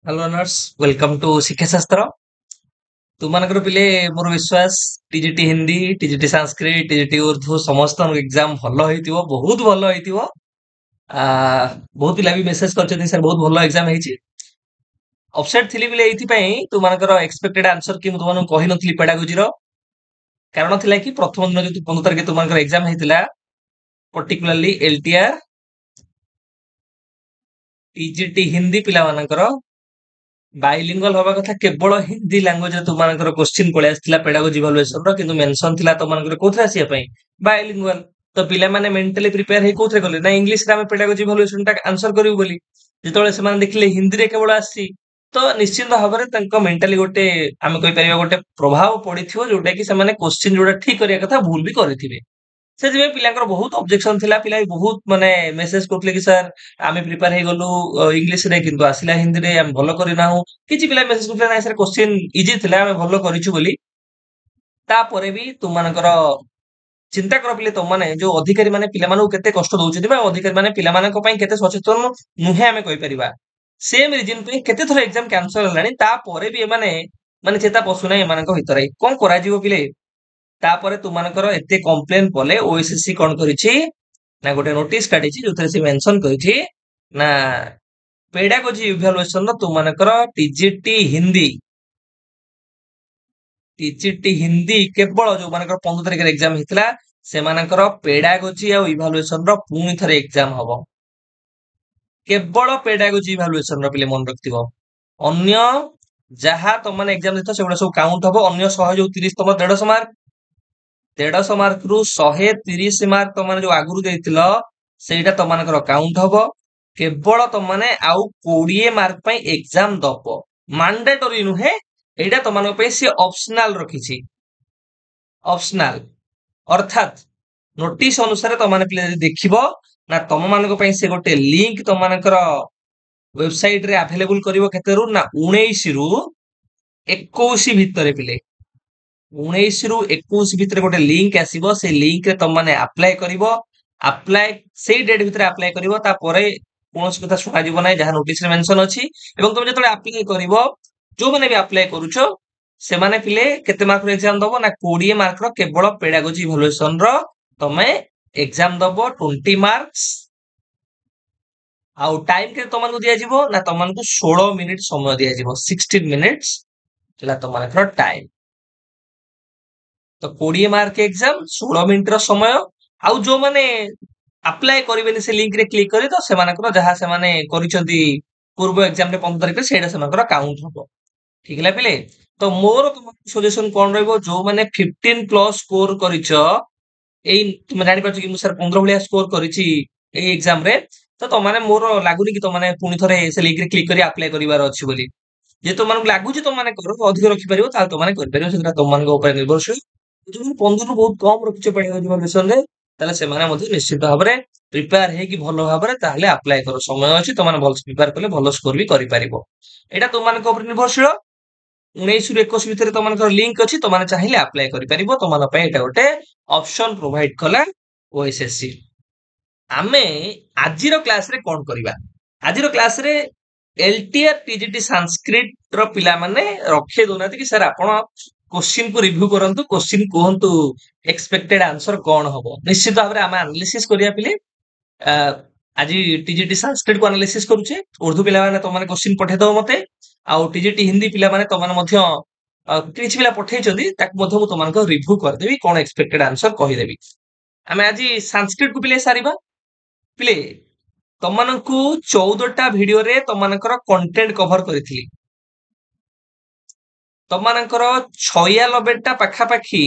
Hello learners welcome to शिक्षा शास्त्र तुमମାନଙ୍କର ପିଲେ ମୋର ବିଶ୍ୱାସ ଟିଜିଟି ହିନ୍ଦୀ ଟିଜିଟି ସଂସ୍କୃତ ଟିଜିଟି ଉର୍ଦ୍ଦୁ ସମସ୍ତ ଏକ୍ଜାମ ଭଲ ହେଇଥିବ ବହୁତ ଭଲ ହେଇଥିବ ଆ ବହୁତ ପିଲା ବି ମେସେଜ କରିଛନ୍ତି ସାର୍ ବହୁତ ଭଲ ଏକ୍ଜାମ ହେଇଛି ଅପସେଟ ଥିଲି ପିଲେ ଏଇଥିପାଇଁ ତୁମମାନଙ୍କର ଏକ୍ସପେକ୍ଟେଡ ଆନ୍ସର କି ମୁଁ ତୁମମାନଙ୍କୁ କହିନଥିଲି ପେଡାଗୋଜିର କାରଣ ଥିଲା କି ପ୍ରଥମ ଦିନ ଯେହେତୁ 15 ତାରିଖ ତୁମମାନଙ୍କର ଏକ୍ଜାମ ହେଇଥିଲା ପର୍ଟିକୁଲାରଲି ଏଲଟିଆର ଟିଜିଟି ହିନ୍ଦୀ ପିଲାମାନଙ୍କର ବାଇଲିଙ୍ଗୁଆଲ ହବା କଥା କେବଳ ହିନ୍ଦୀ ଲାଙ୍ଗୁଏଜରେ ତୁମମାନଙ୍କର କୋଶ୍ଚିନ୍ ପଳେଇ ଆସିଥିଲା ପେଡାଗୋଜି ଇଭାଲୁଏସନ ର କିନ୍ତୁ ମେନସନ ଥିଲା ତୁମମାନଙ୍କର କୋଉଥିରେ ଆସିବା ପାଇଁ ବାଇଲିଙ୍ଗୁଆଲ ତ ପିଲାମାନେ ମେଣ୍ଟାଲି ପ୍ରିପେୟାର ହେଇ କୋଉଥିରେ କଲେ ନା ଇଂଲିଶରେ ଆମେ ପେଡାଗୋଜି ଇଭାଲୁଏସନ ଟା ଆନ୍ସର କରିବୁ ବୋଲି ଯେତେବେଳେ ସେମାନେ ଦେଖିଲେ ହିନ୍ଦୀରେ କେବଳ ଆସିଛି ତ ନିଶ୍ଚିନ୍ତ ଭାବରେ ତାଙ୍କ ମେଣ୍ଟାଲି ଗୋଟେ ଆମେ କହିପାରିବା ଗୋଟେ ପ୍ରଭାବ ପଡିଥିବ ଯୋଉଟା କି ସେମାନେ କୋଶ୍ଚିନ୍ ଯୋଉଟା ଠିକ କରିବା କଥା ଭୁଲ ବି କରିଥିବେ ସେଥିପାଇଁ ପିଲାଙ୍କର ବହୁତ ଅବଜେକ୍ସନ ଥିଲା ପିଲା ବି ବହୁତ ମାନେ ମେସେଜ କରୁଥିଲେ କି ସାର୍ ଆମେ ପ୍ରିପେୟାର ହେଇଗଲୁ ଇଂଲିଶରେ କିନ୍ତୁ ଆସିଲା ହିନ୍ଦୀରେ ଆମେ ଭଲ କରିନାହୁଁ କିଛି ପିଲା ମେସେଜ କରୁଥିଲେ ନାଇଁ ସାର୍ କୋଶ୍ଚିନ୍ ଇଜି ଥିଲା ଆମେ ଭଲ କରିଛୁ ବୋଲି ତାପରେ ବି ତୁମମାନଙ୍କର ଚିନ୍ତା କର ପିଲେ ତମମାନେ ଯୋଉ ଅଧିକାରୀ ମାନେ ପିଲାମାନଙ୍କୁ କେତେ କଷ୍ଟ ଦଉଛନ୍ତି ବା ଅଧିକାରୀ ମାନେ ପିଲାମାନଙ୍କ ପାଇଁ କେତେ ସଚେତନ ନୁହେଁ ଆମେ କହିପାରିବା ସେମ ରିଜିନ ପାଇଁ କେତେ ଥର ଏକ୍ଜାମ କ୍ୟାନସଲ ହେଲାଣି ତାପରେ ବି ଏମାନେ ମାନେ ଚେତା ପଶୁନାହିଁ ଏମାନଙ୍କ ଭିତରେ କଣ କରାଯିବ ପିଲେ ତାପରେ ତୁମମାନଙ୍କର ଏତେ କମ୍ପ୍ଲେନ କଲେ ଓଏସିସି କଣ କରିଛି ନା ଗୋଟେ ନୋଟିସ କାଢିଛି ଯୋଉଥିରେ ସେ ମେନସନ କରିଛି ନା ପେଡାଗୋଜି ଇଭାଲୁଏସନ ର ତୁମମାନଙ୍କର ଟିଜିଟି ହିନ୍ଦୀ କେବଳ ଯୋଉମାନଙ୍କର 15 ତାରିଖରେ ଏକ୍ଜାମ ହେଇଥିଲା ସେମାନଙ୍କର ପେଡାଗୋଜି ଆଉ ଇଭାଲୁଏସନ ର ପୁଣି ଥରେ ଏକ୍ଜାମ ହବ କେବଳ ପେଡାଗୋଜି ଇଭାଲୁଏସନ ର ପିଲେ ମନେ ରଖିଥିବ ଅନ୍ୟ ଯାହା ତମମାନେ ଏକ୍ଜାମ ଦେଇଥିବ ସେଗୁଡା ସବୁ କାଉଣ୍ଟ ହବ ଅନ୍ୟ 100 ଯୋଉ 30 ତମ 150 ମାର୍କ 150 ମାର୍କରୁ 130 ମାର୍କ ତମମାନେ ଯୋଉ ଆଗରୁ ଦେଇଥିଲ ସେଇଟା ତମମାନଙ୍କର କାଉଣ୍ଟ ହବ କେବଳ ତମମାନେ ଆଉ 20 ମାର୍କ ପାଇଁ ଏକ୍ଜାମ ଦବ ମାଣ୍ଡାଟୋରୀ ନୁହେଁ ଏଇଟା ତମମାନଙ୍କ ପାଇଁ ସିଏ ଅପସନାଲ ରଖିଛି ଅପସନାଲ ଅର୍ଥାତ୍ ନୋଟିସ ଅନୁସାରେ ତମମାନେ ପିଲା ଯଦି ଦେଖିବ ନା ତମମାନଙ୍କ ପାଇଁ ସେ ଗୋଟେ ଲିଙ୍କ ତମମାନଙ୍କର ୱେବସାଇଟ ରେ ଆଭେଲେବୁଲ କରିବ କେତେରୁ ନା 19 ରୁ 21 ଭିତରେ ପିଲେ 19 ରୁ 21 ଭିତରେ ଗୋଟେ ଲିଙ୍କ ଆସିବ ସେ ଲିଙ୍କରେ ତମମାନେ ଆପ୍ଲାଏ କରିବ ଆପ୍ଲାଏ ସେଇ ଡେଟ୍ ଭିତରେ ଆପ୍ଲାଏ କରିବ ତାପରେ କୌଣସି କଥା ଶୁଣାଯିବ ନାହିଁ ଯାହା ନୋଟିସରେ ମେନସନ ଅଛି ଏବଂ ତମେ ଯେତେବେଳେ ଆପ୍ଲାଏ କରିବ ଯୋଉମାନେ ବି ଆପ୍ଲାଏ କରୁଛ ସେମାନେ ପିଲେ କେତେ ମାର୍କର ଏକ୍ଜାମ ଦବ ନା 20 ମାର୍କର କେବଳ ପେଡାଗୋଜି ଇଭାଲୁଏସନ ର ତମେ ଏକ୍ଜାମ ଦବ 20 ମାର୍କସ ଆଉ ଟାଇମ କେତେ ତମମାନଙ୍କୁ ଦିଆଯିବ ନା ତମମାନଙ୍କୁ 16 ମିନିଟ ସମୟ ଦିଆଯିବ 16 ମିନିଟ୍ସ ହେଲା ତମମାନଙ୍କର ଟାଇମ ତ 20 ମାର୍କ ଏକ୍ଜାମ 16 ମିନିଟର ସମୟ ଆଉ ଯୋଉମାନେ ଆପ୍ଲାଏ କରିବେନି ସେ ଲିଙ୍କରେ କ୍ଲିକ କରି ତ ସେମାନଙ୍କର ଯାହା ସେମାନେ କରିଛନ୍ତି ପୂର୍ବ ଏକ୍ଜାମରେ 15 ତାରିଖରେ ସେଇଟା ସେମାନଙ୍କର କାଉଣ୍ଟ ହବ ଠିକ ହେଲା ପିଲେ ତ ମୋର ତୁମକୁ ସଜେସନ କଣ ରହିବ ଯୋଉମାନେ 15 ପ୍ଲସ ସ୍କୋର କରିଛ ଏଇ ତୁମେ ଜାଣିପାରୁଛ କି ମୁଁ ସାର୍ 15 ଭଳିଆ ସ୍କୋର କରିଛି ଏଇ ଏକ୍ଜାମରେ ତ ତମମାନେ ମୋର ଲାଗୁନି କି ତମମାନେ ପୁଣି ଥରେ ସେ ଲିଙ୍କରେ କ୍ଲିକ କରି ଆପ୍ଲାଏ କରିବାର ଅଛି ବୋଲି ଯେ ତମମାନଙ୍କୁ ଲାଗୁଛି ତମମାନେ କର ଅଧିକ ରଖିପାରିବ ତାହେଲେ ତମମାନେ କରିପାରିବ ସେଟା ତମମାନଙ୍କ ଉପରେ ନିର୍ଭରଶୀଳ ଯୋଉମାନେ 15 ରୁ ବହୁତ କମ ରଖିଛ ପେଡାଗୋଜି ଇଭାଲୁଏସନରେ ତାହେଲେ ସେମାନେ ମଧ୍ୟ ନିଶ୍ଚିତ ଭାବରେ ପ୍ରିପେୟାର ହେଇକି ଭଲ ଭାବରେ ତାହେଲେ ଆପ୍ଲାଏ କର ସମୟ ଅଛି ତମମାନେ ଭଲ ପ୍ରିପେୟାର କଲେ ଭଲ ସ୍କୋର ବି କରିପାରିବ ଏଇଟା ତମମାନଙ୍କ ଉପରେ ନିର୍ଭରଶୀଳ 19 ରୁ 21 ଭିତରେ ତମମାନଙ୍କର ଲିଙ୍କ ଅଛି ତମମାନେ ଚାହିଁଲେ ଆପ୍ଲାଏ କରିପାରିବ ତମମାନଙ୍କ ପାଇଁ ଏଇଟା ଗୋଟେ ଅପସନ ପ୍ରୋଭାଇଡ କଲା ଓଏସଏସସି ଆମେ ଆଜିର କ୍ଲାସରେ କଣ କରିବା ଆଜିର କ୍ଲାସରେ ଏଲଟିଆର ଟିଜିଟି ସଂସ୍କୃତ ର ପିଲାମାନେ ରଖେଇ ଦଉନାହାନ୍ତି କି ସାର୍ ଆପଣ କୋଶ୍ଚିନ୍ କୁ ରିଭ୍ୟୁ କରନ୍ତୁ କୋଶ୍ଚିନ୍ କୁହନ୍ତୁ ଏକ୍ସପେକ୍ଟେଡ ଆନ୍ସର କଣ ହବ ନିଶ୍ଚିତ ଭାବରେ ଆମେ ଆନାଲିସିସ୍ କରିବା ପିଲେ ଆ, ଆଜି ଟିଜିଟି ସଂସ୍କୃତ କୁ ଆନାଲିସିସ୍ କରୁଛେ ଉର୍ଦ୍ଦୁ ପିଲାମାନେ ତମମାନେ କୋଶ୍ଚିନ୍ ପଠେଇଦବ ମତେ ଆଉ ଟିଜିଟି ହିନ୍ଦୀ ପିଲାମାନେ ତମମାନେ ମଧ୍ୟ କିଛି ପିଲା ପଠେଇଛନ୍ତି ତାକୁ ମଧ୍ୟ ମୁଁ ତମମାନଙ୍କ ରିଭ୍ୟୁ କରିଦେବି କଣ ଏକ୍ସପେକ୍ଟେଡ ଆନ୍ସର କହିଦେବି ଆମେ ଆଜି ସଂସ୍କୃତ କୁ ପିଲେ ସାରିବା ପିଲେ ତମମାନଙ୍କୁ 14ଟା ଭିଡିଓରେ ତମମାନଙ୍କର କଣ୍ଟେଣ୍ଟ କଭର କରିଥିଲି ତମମାନଙ୍କର 96ଟା ପାଖାପାଖି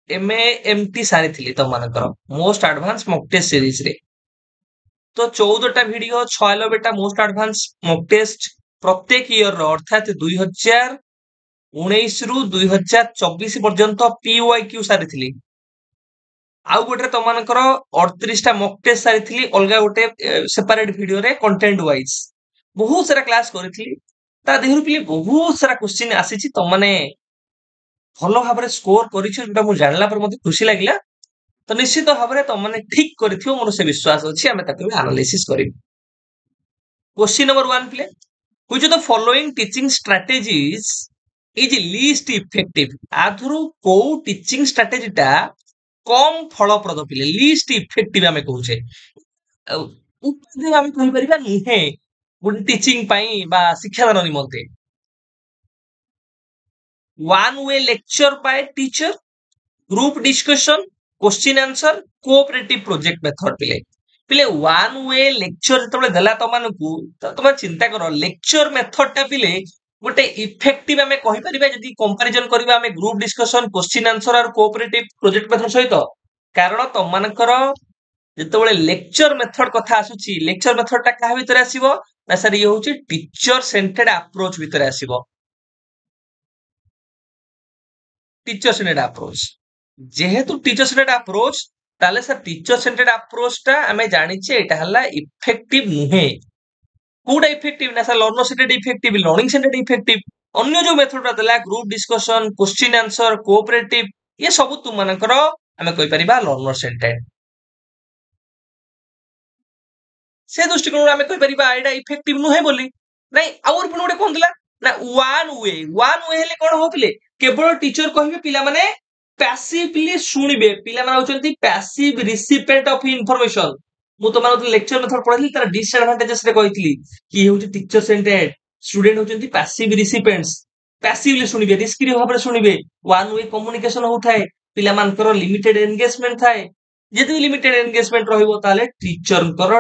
ଏମଏଏମଟି ସାରିଥିଲି ତମମାନଙ୍କର ମୋଷ୍ଟ ଆଡଭାନ୍ସ ମକ୍ ଟେଷ୍ଟ ସିରିଜରେ ତ 14ଟା ଭିଡିଓ 96ଟା ମୋଷ୍ଟ ଆଡଭାନ୍ସ ମକ୍ ଟେଷ୍ଟ ପ୍ରତ୍ୟେକ ଇୟରର ଅର୍ଥାତ୍ 2019 ରୁ 2024 ପର୍ଯ୍ୟନ୍ତ PYQ ସାରିଥିଲି ଆଉ ଗୋଟେ ତମମାନଙ୍କର 38ଟା ମକ୍ ଟେଷ୍ଟ ସାରିଥିଲି ଅଲଗା ଗୋଟେ ସେପାରେଟ ଭିଡିଓରେ କଣ୍ଟେଣ୍ଟ ୱାଇଜ ବହୁତ ସାରା କ୍ଲାସ କରିଥିଲି ତା ଦେହରୁ ପିଲେ ବହୁତ ସାରା କ୍ୱେଶ୍ଚିନ୍ ଆସିଛି ତମମାନେ ଭଲ ଭାବରେ ସ୍କୋର କରିଛ ଯୋଉଟା ମୁଁ ଜାଣିଲା ପରେ ମତେ ଖୁସି ଲାଗିଲା ତ ନିଶ୍ଚିତ ଭାବରେ ତମମାନେ ଠିକ କରିଥିବ ମୋର ସେ ବିଶ୍ୱାସ ଅଛି ଆମେ ତାକୁ ବି ଆନାଲିସିସ୍ କରିବୁ question number 1 play, which of the following teaching strategies is least effective? आधुरु को टीचिंग स्ट्रेटेजी टा कम फलप्रद पिले लीस्ट इफेक्टिव आमे कहूचे उपाधि आमे कहि परिबा नुहे गुड टीचिंग पई बा शिक्षादान निमंते one way lecture by teacher, group discussion, question answer, cooperative project method पिले पिले वन वे लेक्चर जतबे देला तमानकु तमे चिंता करो लेक्चर मेथड टा पिले गोटे इफेक्टिव आमे कहि परिबा जदी कंपैरिजन करबा आमे ग्रुप डिस्कशन, क्वेश्चन आंसर और कोऑपरेटिव प्रोजेक्ट मेथड सहित कारण तमानकर जतबे लेक्चर मेथड कथा आसुची लेक्चर मेथड टा काहा भितर आसीबो ना सर ये होची टीचर सेंटर्ड अप्रोच भितर आसीबो टीचर सेंटर्ड अप्रोच जेहेतु टीचर सेंटर्ड अप्रोच ताले सर टीचर सेंटर्ड अप्रोच टा हमें जानिचे एटा हला इफेक्टिव नुहे कोडा इफेक्टिव ना sir learner centred effective learning centred effective अन्य जो मेथड देला group discussion question answer cooperative ये सब तुम मानकर हमें कहि परिबा लर्नर सेंटर्ड से दृष्टिकोण आमे कहि परिबा एटा इफेक्टिव नुहे बोली नै और पुन गोटे कोन दिला ना वन वे हेले कोन होतले केवल टीचर कहिबे पिला माने पैसिवली सुनिबे पिला माने होचंती पैसिव रिसिपिएंट ऑफ इंफॉर्मेशन मु तो माने लेक्चर मेथड पढिली तार डिसएडवांटेजेस रे कहितली कि होची टीचर सेंटर्ड स्टूडेंट होचंती पैसिव रिसिपिएंट्स पैसिवली सुनिबे निष्क्रिय भाबरे सुनिबे वन वे कम्युनिकेशन होथाय पिला मानकर लिमिटेड एंगेजमेंट थाय जदि लिमिटेड एंगेजमेंट रहिबो ताले टीचर कर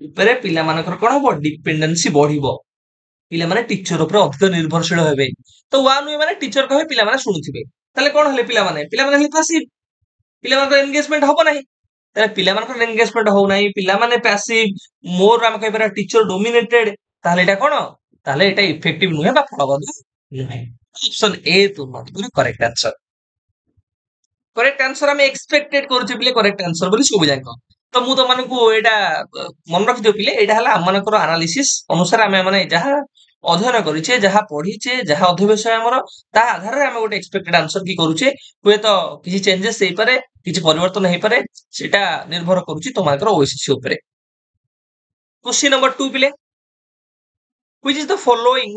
उपरे पिला मानकर कोन हो डिपेंडेंसी बढ़िबो पिला माने टीचर ऊपर अधिक निर्भरशील हेबे तो वन वे माने टीचर कहे पिला माने सुनुथिबे ताले कोन हले पिला माने हले पैसिव पिला मानकर एंगेजमेंट हबो नाही ताले पिला मानकर एंगेजमेंट हो नाही पिला माने पैसिव मोर हम कहि परा टीचर डोमिनेटेड ताले एटा कोन ताले एटा इफेक्टिव नुहे बा फलबद नुहे ऑप्शन ए तो not correct answer correct answer हम एक्सपेक्टेड करूचे पिले करेक्ट आंसर बोली सब जाक तो मु तो मानकु एटा मन रखि दियो पिले एटा हला हम मानकर एनालिसिस अनुसार हम माने जहा अध्ययन करिचे जहा पढिचे जहा अधिवेशन हमर ता आधार रे हम गोटे एक्सपेक्टेड आंसर की करूचे हुए तो किछि चेंजेस हेई पारे किछि परिवर्तन हेई पारे सेटा निर्भर करूची तो मानकर ओएससी ऊपर क्वेश्चन नंबर 2 पिले which is the following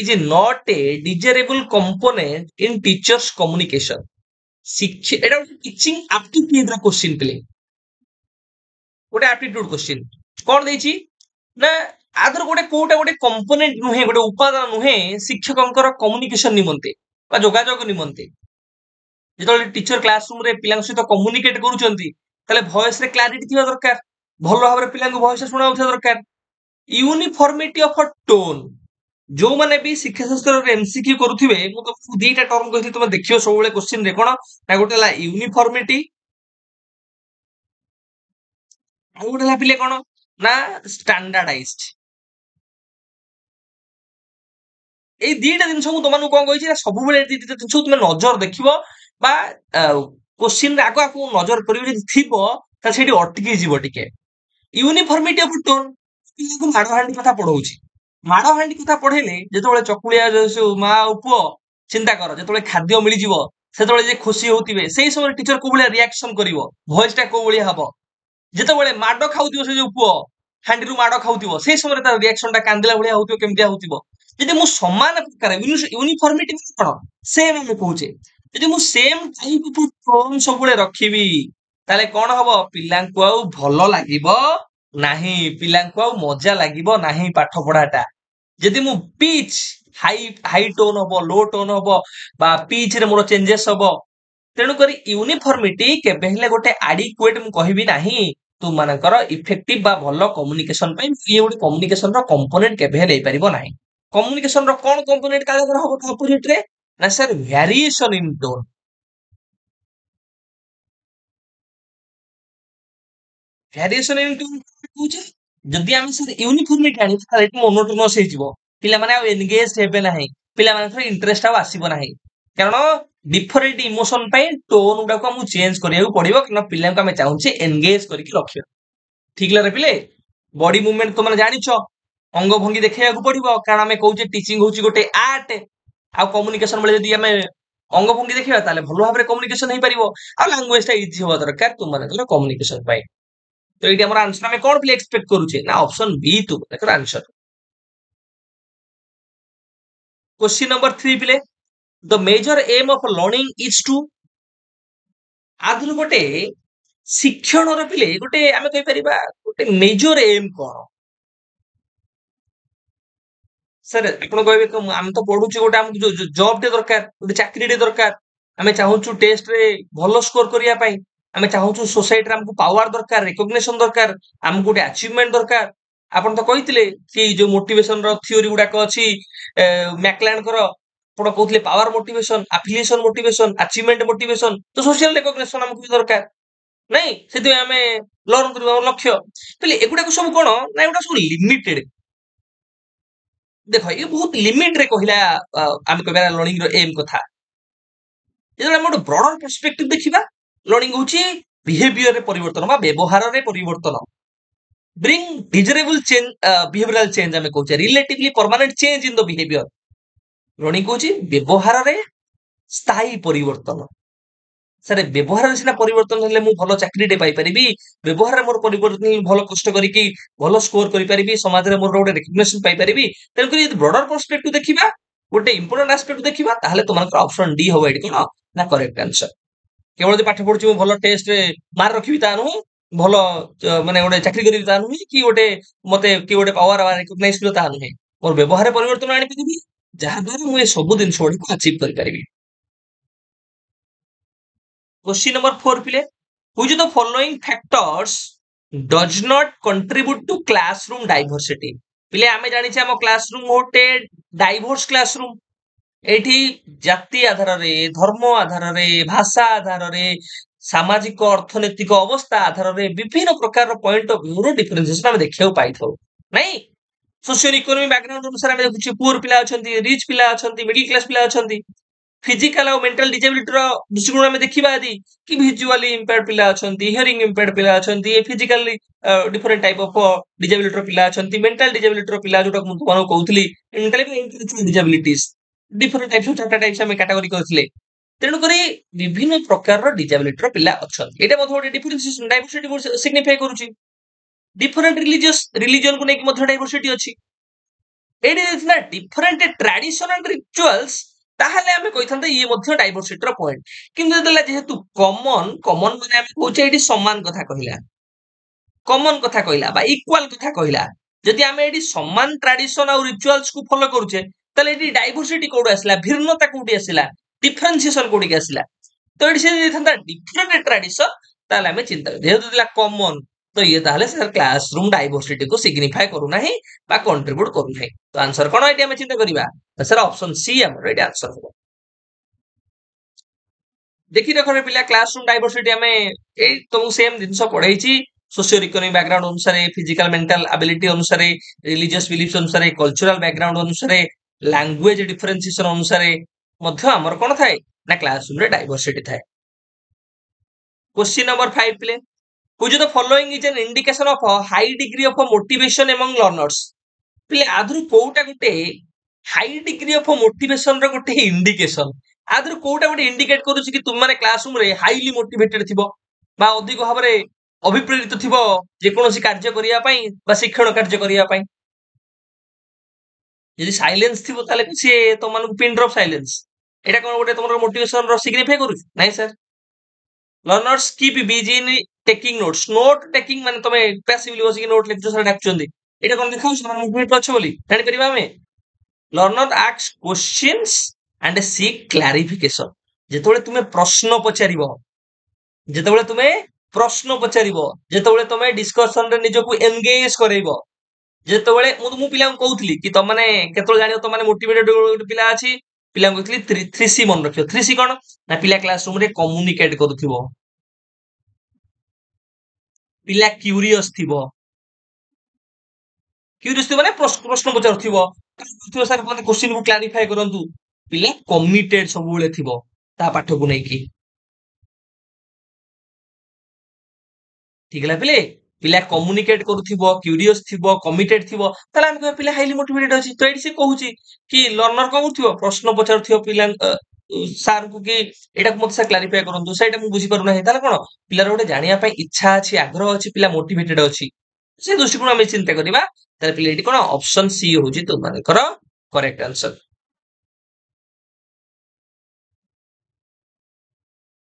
is not a desirable component in teachers communication शिक्षा एटा टीचिंग एप्टीट्यूड रा क्वेश्चन पिले गोटे एप्टीट्यूड क्वेश्चन कोन देछि ना आदर गोटे कोटा गोटे कंपोनेंट नुहे गोटे उपादान नुहे शिक्षकंकर कम्युनिकेशन निमंते बा जोगाजोग निमंते जेतले टीचर क्लासरूम रे पिलांग सहित कम्युनिकेट करूचंती तले वॉइस रे क्लैरिटी थिबा दरकार भलो भाबरे पिलांग वॉइस सुना उठा दरकार यूनिफॉर्मिटी ऑफ अ टोन जो माने भी शिक्षा शास्त्र रे एमसीक्यू करूथिबे मु तो दीटा टर्म कहिथि तुम देखियो सबले क्वेश्चन रे कोन ना गोटे ला यूनिफॉर्मिटी आ गोटे ला पिले कोन ना स्टैंडर्डाइज्ड ए दीटा दिन सब तुमनु कोन कहिछि ना सब बेले दीटा दिन सब तुम नजर देखिबो बा क्वेश्चन रे आगो आगो नजर करियो जे थिबो त सेठी अटकी जीवो टिके यूनिफॉर्मिटी ऑफ टोन पिलाको माडो हांडी कथा पढौछि माडो हांडी कथा पढेले जेतोले चकुलिया मा उपो चिंता कर जेतोले खाद्य मिली जीवो सेतोले जे खुशी होतिबे सेही समय टीचर को बळे रिएक्शन करिवो वॉइस टा को बळे हबो जेतोले माडो खाउतिबो से जे उपो हांडी रु माडो खाउतिबो सेही समय तार रिएक्शन टा कांदिला बळे होतिबो केमतिया होतिबो यदि मु समान प्रकार यूनिफॉर्मिटी कोन सेम हम कहूचे यदि मु सेम टाइप ऑफ टोन सब बळे रखिबी ताले कोन हबो पिलांको आ भलो लागिबो नाही पिलांको आ मजा लागिबो नाही पाठ पढाटा जदि मु पिच हाई हाई टोन हबो लो टोन हबो बा पिच रे मोर चेंजेस हबो तेणु करी यूनिफॉर्मिटी केबे हेले गोटे एडिक्वेट मु कहिबी नाही तुम मानकर इफेक्टिव बा भलो कम्युनिकेशन पई ये गोटे कम्युनिकेशन रो कंपोनेंट केबे हेले पारिबो नाही कम्युनिकेशन रो कोन कंपोनेंट का हबो ता अपोजिट रे ना sir variation in tone variation in tone पूछे जदि हम सर यूनिफॉर्मिटी आनी ताले एट मोनोटोनस हे जिवो पिला माने आ एंगेज हेबे नाही पिला माने इंटरेस्ट आ आसीबो नाही कारण डिफरेंट इमोशन पई टोन उडा को हम चेंज करिया पड़िबो कि पिला को हम चाहूचे एंगेज करके रखियो ठीक ला रे पिले बॉडी मूवमेंट तो माने जानिछो अंग भंगी देखैया को पड़िबो कारण हम कहूचे टीचिंग होची गोटे आर्ट आ कम्युनिकेशन बेले जदि हम अंग भंगी देखिबा ताले भलो भाबरे कम्युनिकेशन हे परिबो आ लैंग्वेज ता इजी होबा दरकार तुम माने कम्युनिकेशन पई तो ये हमर आंसर हमें कौन पिले एक्सपेक्ट करूचे ना ऑप्शन बी तो देखो आंसर। क्वेश्चन नंबर 3 पिले the major aim of learning is to आधुर गोटे शिक्षण रो पिले गोटे आमे कहि परिबा गोटे मेजर एम कोन सर आपण कहबे आम तो पढुछु गोटे हमकु जॉब टे दरकार गोटे चाकरी टे दरकार आमे चाहूछु टेस्ट रे भलो स्कोर करिया पई आमे चाहूछु सोसाइटी रे हमकु पावर दरकार रिकॉग्निशन दरकार हमकु गोटे अचीवमेंट दरकार आपण तो कहितले कि जो मोटिवेशन रो थ्योरी गुडा को अछि मैकलैंड करो आपण कहतले power motivation affiliation motivation achievement motivation तो सोशल रिकॉग्निशन हमकु दरकार नहीं सेति आमे लर्न करबा लक्ष्य तले एगुडा को सब कोन ना एगुडा सब लिमिटेड देखो ये बहुत लिमिट रे कहिला आमे कहबा लर्निंग रो एम कथा जेतले हम ब्रॉडर पर्सपेक्टिव देखिबा लर्निंग होची बिहेवियर रे परिवर्तन बा व्यवहार रे परिवर्तन bring desirable change behavioural change आमे कहूचे relatively permanent change in the behaviour learning होची व्यवहार रे स्थायी परिवर्तन सर व्यवहार रे सिना परिवर्तन हेले मु भलो चाकरी टे पाई परिबी व्यवहार रे मोर परिवर्तन भलो कष्ट करी कि भलो स्कोर करि परिबी समाज रे मोर गोटे रिकॉग्निशन पाई परिबी तेन करी ब्रॉडर पर्सपेक्टिव देखिबा गोटे इंपोर्टेंट एस्पेक्ट देखिबा ताहले तुमनकर ऑप्शन डी होबा एडी कोन ना करेक्ट आंसर केवल जे पाठ पढुची मु भलो टेस्ट रे मार रखिबी ता नु भलो माने गोटे चाकरी करिबी ता नु कि गोटे मते कि गोटे पावर रिकॉग्नाइज करियो ता नु मोर व्यवहार रे परिवर्तन आनि परिबी जहा द्वारा मु ए सब दिन छोडी को अचीव करि परिबी क्वेश्चन नंबर 4 पिले which of the following factors does not contribute to classroom diversity पिले आमे जानि छै हम क्लासरूम होटे डाइवर्स क्लासरूम एठी जाति आधार रे धर्म आधार रे भाषा आधार रे सामाजिक अर्थनैतिक अवस्था आधार रे विभिन्न प्रकार रो पॉइंट ऑफ व्यू रो डिफरेंशिएशन हम देखियो पाई थौ नहीं सोशियो इकोनॉमी बैकग्राउंड अनुसार हम देखुछि पुअर पिला अछंती रिच पिला अछंती मिडिल क्लास पिला अछंती फिजिकल और मेंटल डिसेबिलिटी रो दृष्टिकोण में देखिबा आदि कि विजुअली इंपेयर्ड पिला अछंती हियरिंग इंपेयर्ड पिला अछंती physically different type of disability रो पिला अछंती मेंटल डिसेबिलिटी रो पिला जोटा मु तुमन कहउथली intellectual disabilities different types of चार्टा टाइप्स हम कैटेगरी करथले तेणु करी विभिन्न प्रकार रो डिसेबिलिटी रो पिला अछंती एटा मधो डिफरेंशिएशन डाइवर्सिटी सिग्निफाई करूची डिफरेंट रिलीजन को नेकी मधो डाइवर्सिटी अछि एडी देखना डिफरेंट ट्रेडिशन एंड रिचुअल्स ताहले हमें कहिथांते ये मध्य डाइवर्सिटी रो पॉइंट किंतु देला जेहेतु कॉमन माने हम कहउचे एडी समान कथा कहिला कॉमन कथा कहिला बा इक्वल कथा कहिला जदि हमें एडी समान ट्रेडिशन और रिचुअल्स को फॉलो करूचे तले एडी डाइवर्सिटी कोड आसला भिन्नता कोडी आसला डिफरेंशिएशन कोडी आसला तो एडी से देथांता डिफरेंट ट्रेडिशन ताहले हमें चिंता जेहेतु देला कॉमन तो ये ताहले सर क्लासरूम डाइवर्सिटी को सिग्निफाई करू नाही बा कंट्रीब्यूट करू नाही तो आंसर कोन एटी हमें चिंता करिबा तो सर ऑप्शन सी हमर एटी आंसर हो देखि रखो रे पिला क्लासरूम डाइवर्सिटी हमें ए तुमको सेम जिंस पढाई छी सोशियो इकोनॉमिक बैकग्राउंड अनुसार फिजिकल मेंटल एबिलिटी अनुसार रिलीजियस बिलीफ्स अनुसार कल्चरल बैकग्राउंड अनुसार लैंग्वेज डिफरेंशिएशन अनुसार मध्य हमर कोन थाए ना क्लासरूम रे डाइवर्सिटी थाए question number 5 play which of the following is an indication of a high degree of motivation among learners प्ले आधुर कोउटा गुटे हाई डिग्री ऑफ मोटिवेशन रो गुटे इंडिकेशन आधुर कोउटा गुटे इंडिकेट करूची कि तुम माने क्लासरूम रे हाईली मोटिवेटेड थिबो बा अधिक भाबरे अभिप्रेरित थिबो जे कोनोसी कार्य करिया पई बा शिक्षण कार्य करिया पई यदि साइलेंस थिबो ताले से तो मानु पिन ड्रॉप साइलेंस एटा कोन गुटे तमरो मोटिवेशन रो सिग्निफाई करू नाही sir learners keep busy in taking notes note taking माने तमे पैसिवली बसिक नोट लेक्चर सर डाकचोंदी एटा कोन देखाउ छ माने मोटिवेट अछि बोली जानि परिबा हमें learner ask questions and seek clarification जेतोले तुमे प्रश्न पचारिबो जेतोले तुमे प्रश्न पचारिबो जेतोले तुमे डिस्कशन रे निजको एंगेज करैबो जेतोले मु पिला को कहउतली कि त माने केतोले जानियो त माने मोटिवेटेड पिला अछि पिला को कहतली 3C मन रखियो 3C कोन ना पिला क्लासरूम रे कम्युनिकेट करूथिबो पिला क्यूरियस थिबो क्यूरियस थिबो माने प्रश्न पचारुथिबो थियो सर मते क्वेश्चन को क्लैरिफाई करंतु पिला कमिटेड सब बेले थिबो ता पाठ को नै की ठीक ला पिले पिला कम्युनिकेट करूथिबो क्यूरियस थिबो कमिटेड थिबो तला हम पिला हाईली मोटिवेटेड अछि तो एडी से कहूची कि लर्नर को थिबो प्रश्न पचारुथिबो पिला ସାର୍ ଙ୍କୁ କି ଏଇଟାକୁ ମତେ ସାର୍ କ୍ଲାରିଫାଏ କରନ୍ତୁ ସେଇଟା ମୁଁ ବୁଝିପାରୁ ନାହିଁ ତାହେଲେ କଣ ପିଲାର ଗୋଟେ ଜାଣିବା ପାଇଁ ଇଚ୍ଛା ଅଛି ଆଗ୍ରହ ଅଛି ପିଲା ମୋଟିଭେଟେଡ ଅଛି ସେ ଦୃଷ୍ଟିକୋଣ ଆମେ ଚିନ୍ତା କରିବା ତାହେଲେ ପିଲା ଏଠି କଣ ଅପସନ ସି ହଉଛି ତୁମମାନଙ୍କର କରେକ୍ଟ ଆନ୍ସର।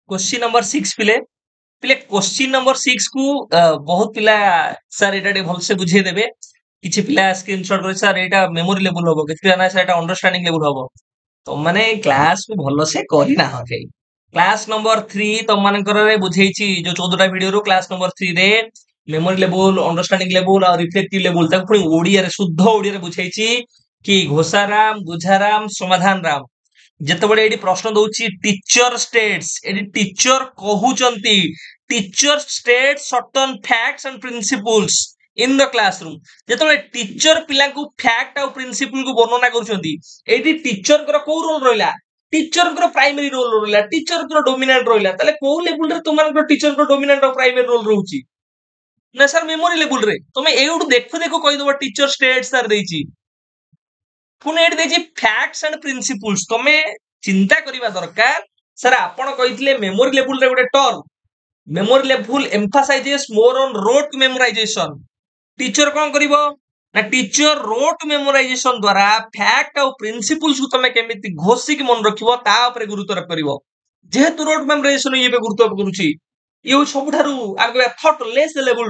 क्वेश्चन नंबर 6 पिले पिले क्वेश्चन नंबर 6 को बहुत पिला सर एटा टे भलसे बुझे देबे किछि पिला स्क्रीनशॉट करे सर एटा मेमोरी लेवल होबो किछि पिला ना सर एटा अंडरस्टैंडिंग लेवल होबो तो माने क्लास को भलसे करि ना हो केई क्लास नंबर 3 तो मानकर रे बुझेइछि जो 14टा वीडियो रो क्लास नंबर 3 रे मेमोरी लेवल अंडरस्टैंडिंग लेवल और रिफ्लेक्टिव लेवल ताको पुनी ओडिया रे शुद्ध ओडिया रे बुझेइछि कि घोषाराम बुझाराम समाधान राम ଯେତେବେଳେ ଏଠି ପ୍ରଶ୍ନ ଦଉଛି ଟିଚର ଷ୍ଟେଟ୍ସ ଏଠି ଟିଚର କହୁଛନ୍ତି teacher state certain facts and principles in the classroom ଯେତେବେଳେ ଟିଚର ପିଲାଙ୍କୁ ଫ୍ୟାକ୍ଟ ଆଉ ପ୍ରିନ୍ସିପଲ କୁ ବର୍ଣ୍ଣନା କରୁଛନ୍ତି ଏଠି ଟିଚରଙ୍କର କୋଉ ରୋଲ ରହିଲା ଟିଚରଙ୍କର ପ୍ରାଇମେରୀ ରୋଲ ରହିଲା ଟିଚରଙ୍କର ଡୋମିନାଣ୍ଟ ରହିଲା ତାହେଲେ କୋଉ ଲେବୁଲରେ ତୁମମାନଙ୍କର ଟିଚରଙ୍କର ଡୋମିନାଣ୍ଟ ଆଉ ପ୍ରାଇମେରୀ ରୋଲ ରହୁଛି ନା ସାର୍ ମେମୋରି ଲେବୁଲରେ ତମେ ଏଇଠୁ ଦେଖୁ ଦେଖୁ କହିଦବ ଟିଚର ଷ୍ଟେଟ୍ ସାର୍ ଦେଇଛି ପୁଣି ଏଠି ଦେଇଛି ଫ୍ୟାକ୍ଟସ ଆଣ୍ଡ ପ୍ରିନ୍ସିପଲ୍ସ ତମେ ଚିନ୍ତା କରିବା ଦରକାର ସାର୍ ଆପଣ କହିଥିଲେ ମେମୋରି ଲେବୁଲରେ ଗୋଟେ ଟର୍ମ ମେମୋରି ଲେବୁଲ ଏମ୍ଫାସାଇଜେସ୍ ମୋର ଅନ୍ ରୋଟ୍ ମେମୋରାଇଜେସନ टीचर कौन करिवो ना टीचर रोट मेमोराइजेशन द्वारा फैक्ट और प्रिंसिपल्स को तमे केमिति घोषिक मन रखिवो ता ऊपर गुरुत्व करिवो जेहेतु रोट मेमोराइजेशन ये गुरुत्व करूची ये सबुठारु आगे thought less level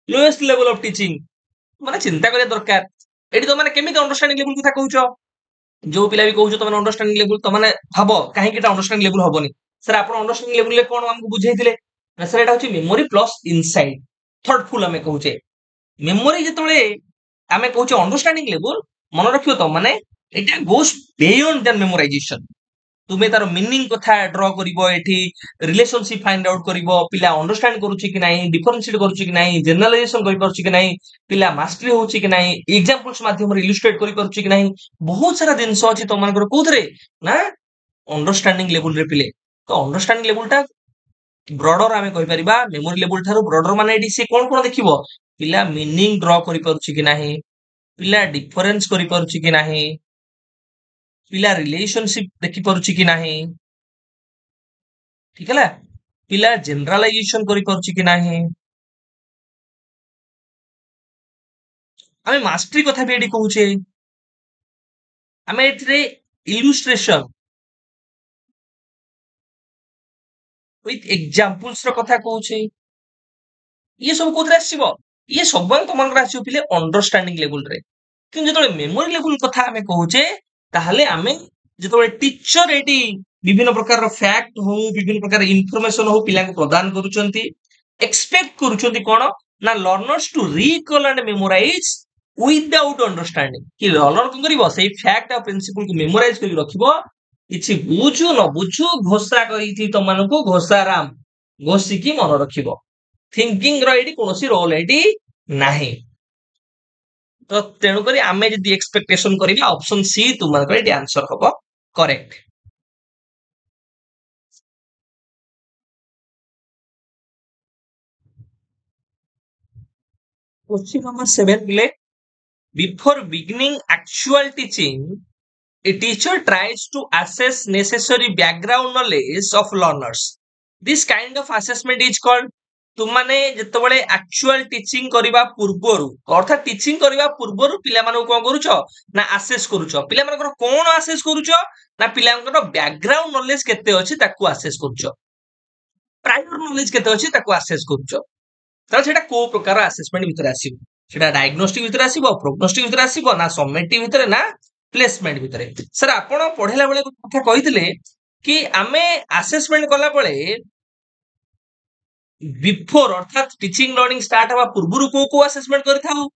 lowest level of teaching माने चिंता करे दरकार एठी तो माने केमिति अंडरस्टैंडिंग लेवल कथा कहउचो जो पिला भी कहउचो तो माने अंडरस्टैंडिंग लेवल तो माने भाबो काहे कि अंडरस्टैंडिंग लेवल हबोनी सर आपण अंडरस्टैंडिंग लेवल ले कोन हमकु बुझाइतिले सर एटा होची मेमोरी प्लस इनसाइट थॉटफुल हमें कहउचे मेमोरी जेतबेले आमे कहउचे अंडरस्टैंडिंग लेवल मन रखियो तो माने एटा गोस बियॉन्ड देन मेमोराइजेशन तुमे तार मीनिंग कथा ड्रॉ करिवो एठी रिलेशनशिप फाइंड आउट करिवो पिला अंडरस्टैंड करूची कि नाही डिफरेंशिएट करूची कि नाही जनरलाइजेशन करि पारुची कि नाही पिला मास्टरी होची कि नाही एग्जांपल्स माध्यम रे इलस्ट्रेट करि पारुची कि नाही बहुत सारा दिन अछि तो मानकर कोथरे ना अंडरस्टैंडिंग लेवल रे पिले तो अंडरस्टैंडिंग लेवल टा ब्रॉडर आमे कहि परिबा मेमोरी लेवल थारो ब्रॉडर माने एठी से कोन कोन देखिवो पिला मीनिंग ड्रॉ करि पारुची कि नाही पिला डिफरेंस करि पारुची कि नाही पिला रिलेशनशिप देखि पारुची कि नाही ठीक है पिला जनरलाइजेशन करि पारुची कि नाही आमे मास्टरी कथा भी एठी कहूचे आमे एथिरे इलुस्ट्रेशन विथ एग्जांपल्स रो कथा कहूचे ये सब कोथरे आसीबो ये सब तुमनकर आसीबो पिले अंडरस्टैंडिंग लेवल रे किंतु जेतबे मेमोरी लेवल कथा आमे कहूचे ताहले आमे जेतबे टीचर एटी विभिन्न प्रकार रो फैक्ट हो विभिन्न प्रकार इनफॉरमेशन हो पिला को प्रदान करूचंती एक्सपेक्ट करूचंती कोन ना learners to recall and memorise without understanding कि लर्नर को करिवो सेही फैक्ट आ प्रिंसिपल को मेमोराइज करि रखिबो किछि बुझु न बुझु घोषा करिथि तमनको घोषाराम घोषिकी मन रखिबो थिंकिंग रो एटी कोनोसी रोल एटी नाही तो तेणु करी आमे जदि एक्सपेक्टेशन करिबा ऑप्शन सी तुमनको एटी आंसर हबो करेक्ट। क्वेश्चन नंबर 7 पिले before beginning actual teaching a teacher tries to assess necessary background knowledge of learners this kind of assessment is called तुमने जेतबेले एक्चुअल टीचिंग करबा पूर्वरु अर्थात टीचिंग करबा पूर्वरु पिला मानको कोन करूछो ना असेस करूछो पिला मानकर कोन असेस करूछो ना पिला मानकर बैकग्राउंड नॉलेज केते अछि ताकू असेस करूछो प्रायर नॉलेज केते अछि ताकू असेस करूछो त सेटा को प्रकार असेसमेंट भीतर आसीबो सेटा डायग्नोस्टिक भीतर आसीबो प्रोग्नोस्टिक भीतर आसीबो ना समेटिव भीतर ना प्लेसमेंट भीतर सर आपण पढेला बेले कथा कहितले कि आमे असेसमेंट कला बेले बिफोर अर्थात टीचिंग लर्निंग स्टार्ट हवा पूर्वरु को असेसमेंट करिथाउ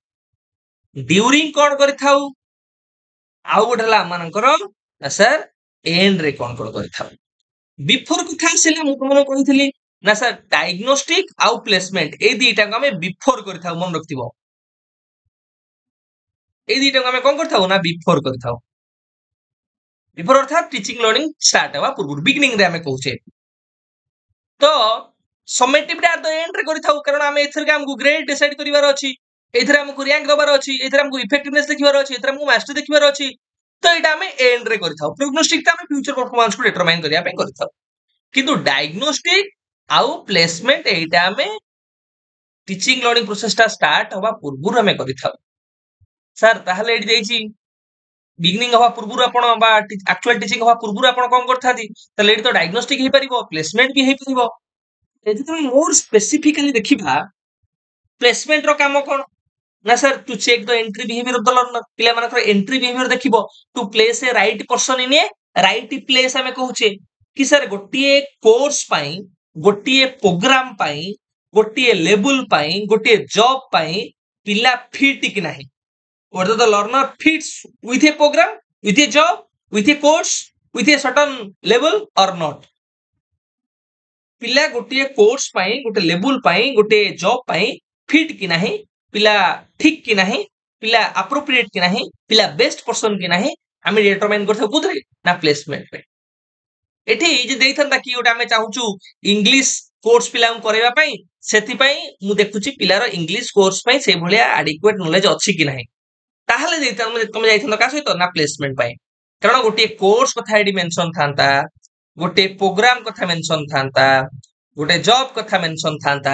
ड्यूरिंग कोन करिथाउ आउ गोटला मानकर सर एंड रे कोन कोन करिथाउ बिफोर कथा आसिले मु तुमन कहितली ना सर डायग्नोस्टिक आउ प्लेसमेंट ए दीटा को हमें बिफोर करिथाउ मन रखथिबो ए दीटा को हमें कोन करथाउ ना बिफोर करथाउ बिफोर अर्थात टीचिंग लर्निंग स्टार्ट हवा पूर्व बिगिनिंग रे हमें कहूचे तो समेटिव रे एट द एंड रे करिथाउ कारण हमें एथर के हमकु ग्रेड डिसाइड करिवार अछि एथर हमकु रैंक दबार अछि एथर हमकु इफेक्टिवनेस देखिवार अछि एथर हमकु मास्टर देखिवार अछि तो एटा हमें एंड रे करिथाउ प्रोग्नोस्टिक तो हमें फ्यूचर परफॉर्मेंस को डिटरमाइन करिया पे करिथाउ किंतु डायग्नोस्टिक आउ प्लेसमेंट एटा हमें टीचिंग लर्निंग प्रोसेस टा स्टार्ट हवा पूर्व हमें करिथाउ सर ताहले एटी देछि बिगिनिंग हवा पूर्व आपण बा एक्चुअल टीचिंग हवा पूर्व आपण कोन करथादी ताले एटी तो डायग्नोस्टिक हे परिबो प्लेसमेंट भी हे परिबो एति तुम मोर स्पेसिफिकली देखिबा प्लेसमेंट रो काम कोन ना sir to check the entry behaviour of the learner पिला मानकर एंट्री बिहेवियर देखिबो to place a right person in a right place हमें कहूचे कि सर गोटिए कोर्स पाई गोटिए प्रोग्राम पाई गोटिए लेवल पाई गोटिए जॉब पाई पिला फिट कि नाही whether the learner fits with a program with a job with a course with a certain level or not पिला गोटे कोर्स पाई गोटे लेवल पाई गोटे जॉब पाई फिट कि नाही पिला ठीक कि नाही पिला अप्रोप्रिएट कि नाही पिला बेस्ट पर्सन कि नाही आमे डिटरमाइन करथौ कोथरे ना प्लेसमेंट पे एठी जे देइथंदा कि ओटा आमे चाहूचु इंग्लिश कोर्स पिला करेबा पई सेति पई मु देखुची पिलार इंग्लिश कोर्स पई से भलिया एडिक्वेट नॉलेज अछि कि नाही ताहले देइथन तुम जाइथन का सहित ना प्लेसमेंट पई कारण गोटे कोर्स कथा एडी मेंशन थांता गोटे प्रोग्राम कथा मेंशन थांता गोटे जॉब कथा मेंशन थांता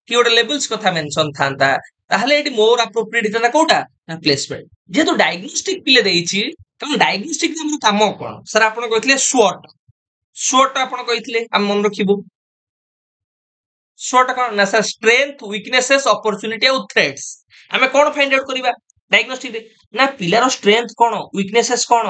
कि गोटे लेवल्स कथा मेंशन थांता ताहले एडी मोर अप्रोप्रिएट था कोटा ना प्लेसमेंट जेतु डायग्नोस्टिक पिले देइची तम डायग्नोस्टिक हमर काम कोन सर आपण कहितले स्वट स्वट आपण कहितले हम मन रखिबो स्वट कोन ना सर स्ट्रेंथ वीकनेसेस अपॉर्चुनिटी और थ्रेट्स हमें कोन फाइंड आउट करिबा डायग्नोस्टिक रे ना पिलार स्ट्रेंथ कोन वीकनेसेस कोन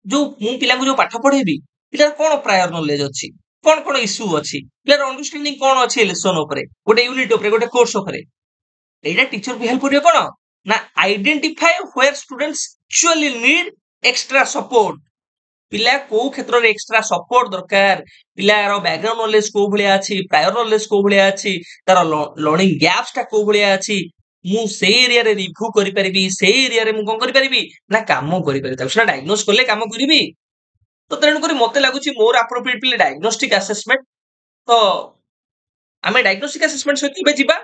जो मु पिला को जो पाठ पढेबी पिला कोन प्रायर नॉलेज अछि कोन इश्यू अछि पिलार अंडरस्टैंडिंग कोन अछि लेसन ऊपर गोटे यूनिट ऊपर गोटे कोर्स ऊपर एटा टीचर भी हेल्प करियो कोन ना identify where students actually need extra support पिला को क्षेत्र रे एक्स्ट्रा सपोर्ट दरकार पिलार बैकग्राउंड नॉलेज को भलिया अछि प्रायर नॉलेज को भलिया अछि तार लर्निंग गैप्स ता को भलिया अछि मु से एरिया रे रिव्यू करि परिबी से एरिया रे मु कोन करि परिबी ना काम करि परिबी तबसना डायग्नोस करले काम करिबी तो तेणु करी मते लागुची मोर अप्रोप्रिएट पिले डायग्नोस्टिक असेसमेंट तो आमे डायग्नोस्टिक असेसमेंट सहित बे जिबा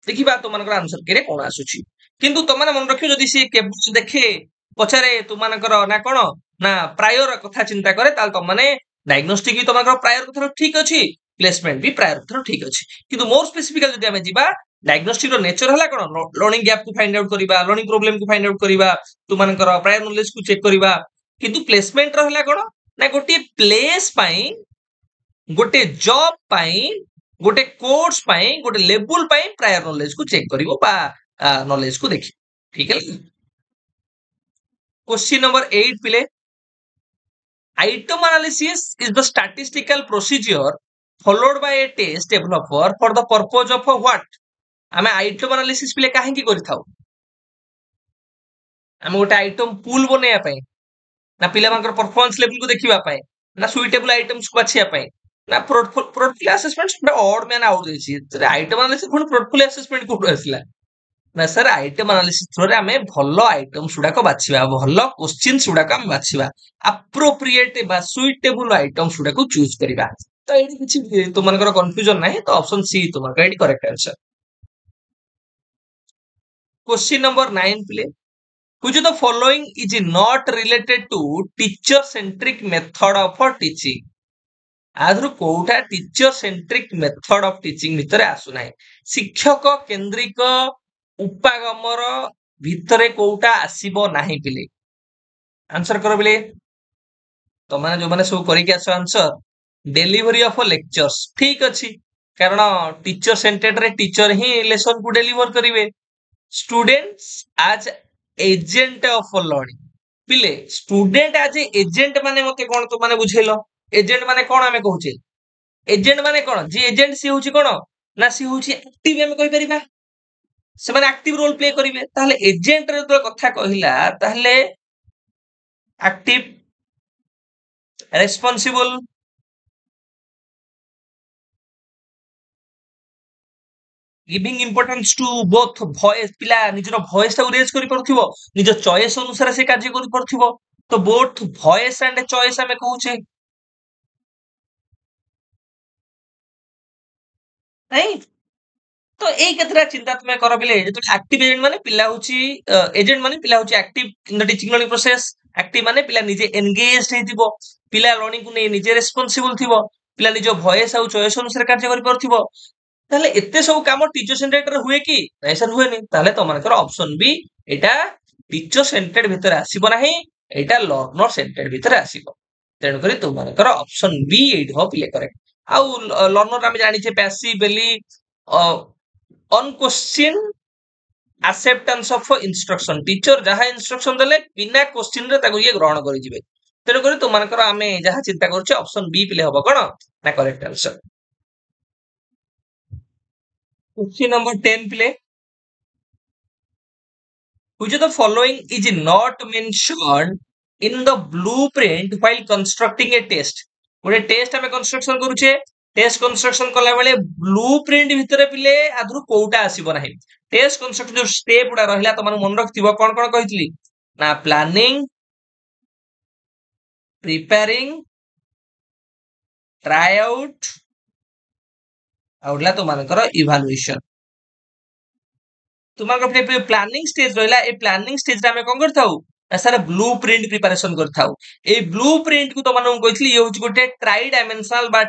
देखिबा तो मानकर आंसर केरे कोन आसुची किंतु तो माने मन रखियो जदी से केबल देखे पछारे तो मानकर ना कोन ना प्रायर कथा चिंता करे ताल तो माने डायग्नोस्टिक भी तो मानकर प्रायर कथा ठीक अछि प्लेसमेंट भी प्रायर कथा ठीक अछि किंतु मोर स्पेसिफिकली जदी आमे जिबा डायग्नोस्टिक रो नेचर हला कोन लर्निंग गैप को फाइंड आउट करिबा लर्निंग प्रॉब्लम को फाइंड आउट करिबा तो मानकर प्रायर नॉलेज को चेक करिबा किंतु प्लेसमेंट रहला कोन ना गोटे प्लेस पाई गोटे जॉब पाई गोटे कोर्स पाई गोटे लेवल पाई प्रायर नॉलेज को चेक करिवो बा नॉलेज को देखि ठीक है क्वेश्चन नंबर 8 पिले item analysis is the statistical procedure followed by a test developer for the purpose of what आमे item analysis पिले काहे की करिथाउ आमे गोटे आइटम पूल बनेया पई ना पिला मानकर परफॉर्मेंस लेवल को देखिबा पाए ना सुइटेबल आइटम्स को बाछिया पाए ना portfolio assessment odd man out देछि आइटम एनालिसिस पुनी पोर्टफोलियो असेसमेंट को आसला ना सर आइटम एनालिसिस थ्रू रे हमें भलो आइटम्स गुडा को बाछिबा भलो क्वेश्चंस गुडा को हम बाछिबा अप्रोप्रिएट बा सुइटेबल आइटम्स गुडा को चूज करिबा तो एडी किछि तो मानकर कंफ्यूजन नाही तो ऑप्शन सी तो मानकर एडी करेक्ट आंसर क्वेश्चन नंबर 9 प्ले which of the following is not related to teacher centric method of teaching आधुर कोउटा teacher centric method of teaching भितरे आसु नाही शिक्षक केंद्रिक उपागमर भितरे कोउटा आसीबो नाही पिले आंसर करो बिले तो माने जो माने सब करि के आसो आंसर डिलीवरी ऑफ लेक्चर्स ठीक अछि कारण टीचर सेंटर्ड रे टीचर ही लेसन को डिलीवर करिवे स्टूडेंट्स आज एजेंट ऑफ लर्निंग पिले स्टूडेंट आज एजेंट माने मते कोन तो माने बुझेलो एजेंट माने कोन हमें कहूचे एजेंट माने कोन जे एजेंट सी होची कोन ना सी होची एक्टिव हमें कहि परिबा से माने एक्टिव रोल प्ले करिवे ताहले एजेंट रे तो कथा कहिला ताहले active responsible giving importance to both voice पिला निजर वॉइस ता रेज करि परथिबो निज चॉइस अनुसार से कार्य करि परथिबो तो बोथ वॉइस एंड चॉइस हमें कहूचे नहीं तो एई केतरा चिंता तुमे कर बिले जेतो एक्टिव एजेंट माने पिला होची एजेंट माने पिला होची active in the teaching learning process active माने पिला निजे एंगेज्ड हेतिबो पिला लर्निंग को नै निजे रिस्पांसिबल थिबो पिला निजो वॉइस आउ चॉइस अनुसार कार्य करि परथिबो ताले एते सब काम टीचर सेंटर्ड रे हुए कि ऐसा हुए नहीं ताले तो मानकर ऑप्शन बी एटा टीचर सेंटर्ड भीतर आसीबो नाही एटा लर्नर सेंटर्ड भीतर आसीबो तेणु करी तो मानकर ऑप्शन बी एट हो प्ले करेक्ट आउ लर्नर हम जानि छे पैसिव बेली on question acceptance of instruction teacher जहा इंस्ट्रक्शन देले बिना क्वेश्चन रे ताको ये ग्रहण करि जिवे तेणु करी तो मानकर आमे जहा चिंता करछे ऑप्शन बी प्ले हबो कोन ना correct answer question number 10 play which of the following is not mentioned in the blueprint while constructing a test गोटे टेस्ट हमें कंस्ट्रक्शन करूचे टेस्ट कंस्ट्रक्शन कला बेले ब्लूप्रिंट भितर पिले आदरु कोउटा आसीबो नाही टेस्ट कंस्ट्रक्शन जो स्टेप उडा रहिला त मन मन रखथिबो कोन कोन कहितली ना प्लानिंग प्रिपेयरिंग ट्राई आउट आउटला तो मानकर इवैल्यूएशन तुम्हारे प्लानिंग स्टेज रहिला ए प्लानिंग स्टेज रे हमें कोन करथाउ सारा ब्लूप्रिंट प्रिपरेशन करथाउ ए ब्लूप्रिंट को तो मानू कहितली ये होची गोटे ट्राई डायमेंशनल बा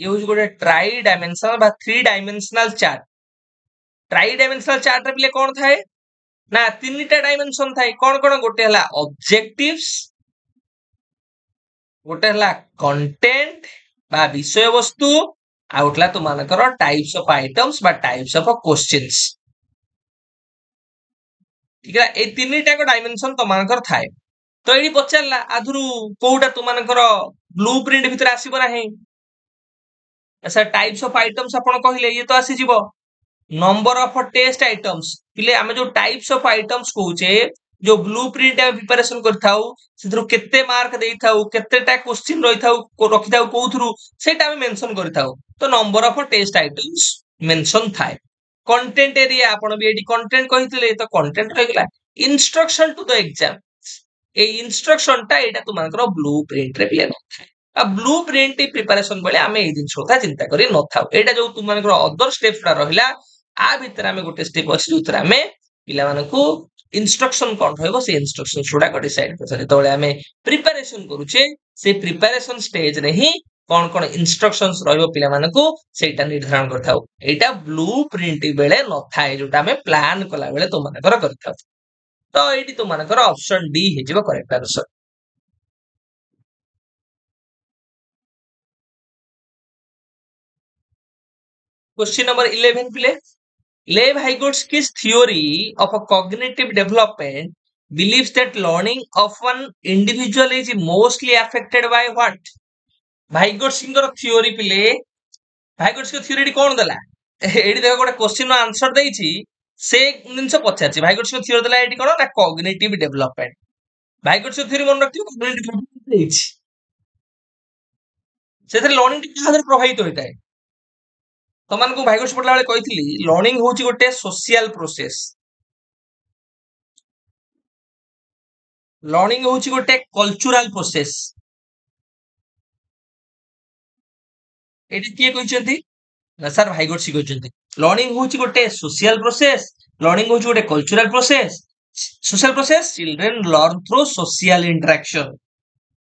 ये होची गोटे ट्राई डायमेंशनल बा three dimensional chart try dimensional chart रे पिले कोन थाए ना तीनटा डायमेंशन थाए कोन कोन गोटे हला ऑब्जेक्टिव्स गोटे हला कंटेंट बा विषय वस्तु आउटला तो मानकर टाइप्स ऑफ आइटम्स बा टाइप्स ऑफ क्वेश्चंस ठीक है ए तीनटा को डायमेंशन तो मानकर थाए तो एडी पचारला आधुरु कोउटा तो मानकर ब्लूप्रिंट भीतर आसीबो नाही ऐसा टाइप्स ऑफ आइटम्स आपण कहिले ये तो आसी जीवो नंबर ऑफ टेस्ट आइटम्स पिले आमे जो टाइप्स ऑफ आइटम्स कहूचे जो ब्लूप्रिंट हम प्रिपरेशन करथाउ सेथरु केते मार्क देइथाउ केतेटा क्वेश्चन रहिथाउ को रखिथाउ कोउथरु सेटा हम मेंशन करथाउ तो number of test items mention थाए कंटेंट एरिया आपण भी एडी कंटेंट कहितले तो कंटेंट रहिला इंस्ट्रक्शन टू द एग्जाम ए इंस्ट्रक्शन टा एटा तुमनकर ब्लूप्रिंट रे पिले न थाए अब ब्लूप्रिंट प्रिपरेशन बेले आमे ए दिन सोता चिंता करी न थाउ एटा जो तुमनकर अदर स्टेप्स रा रहिला आ भीतर आमे गोटे स्टेप अछि जोतर आमे पिला मानकू इंस्ट्रक्शन कोन रहबो से इंस्ट्रक्शन सुडा को डिसाइड करछे तोले आमे प्रिपरेशन करूचे से प्रिपरेशन स्टेज रे ही कोन कोन इंस्ट्रक्शंस रहबो पिला मानकू सेटा निर्धारण करथाउ एटा ब्लूप्रिंट बेले न थाए जोटा आमे प्लान कला बेले तो मानकर करथाउ तो एटी तो मानकर ऑप्शन डी हे जिवो correct answer question number 11 play Lev Vygotsky's theory of a cognitive development believes that learning of one individual is mostly affected by what? Vygotsky theory पिले Vygotsky theory कौन देला एडी देखो गोटे question no answer देइछि से जिंस पछारछि Vygotsky theory देला AD कोन ना cognitive development Vygotsky theory मन रखियो cognitive development देइछि सेथरे लर्निंग किछादर प्रभावित होइताय तमान को भाइगोस पडला बेले कहितली लर्निंग होची गोटे सोशल प्रोसेस लर्निंग होची गोटे कल्चरल प्रोसेस एटी के कहिसंती ना सर भाइगोस कहिसंती लर्निंग होची गोटे सोशल प्रोसेस लर्निंग होची गोटे cultural process social process children learn through social interaction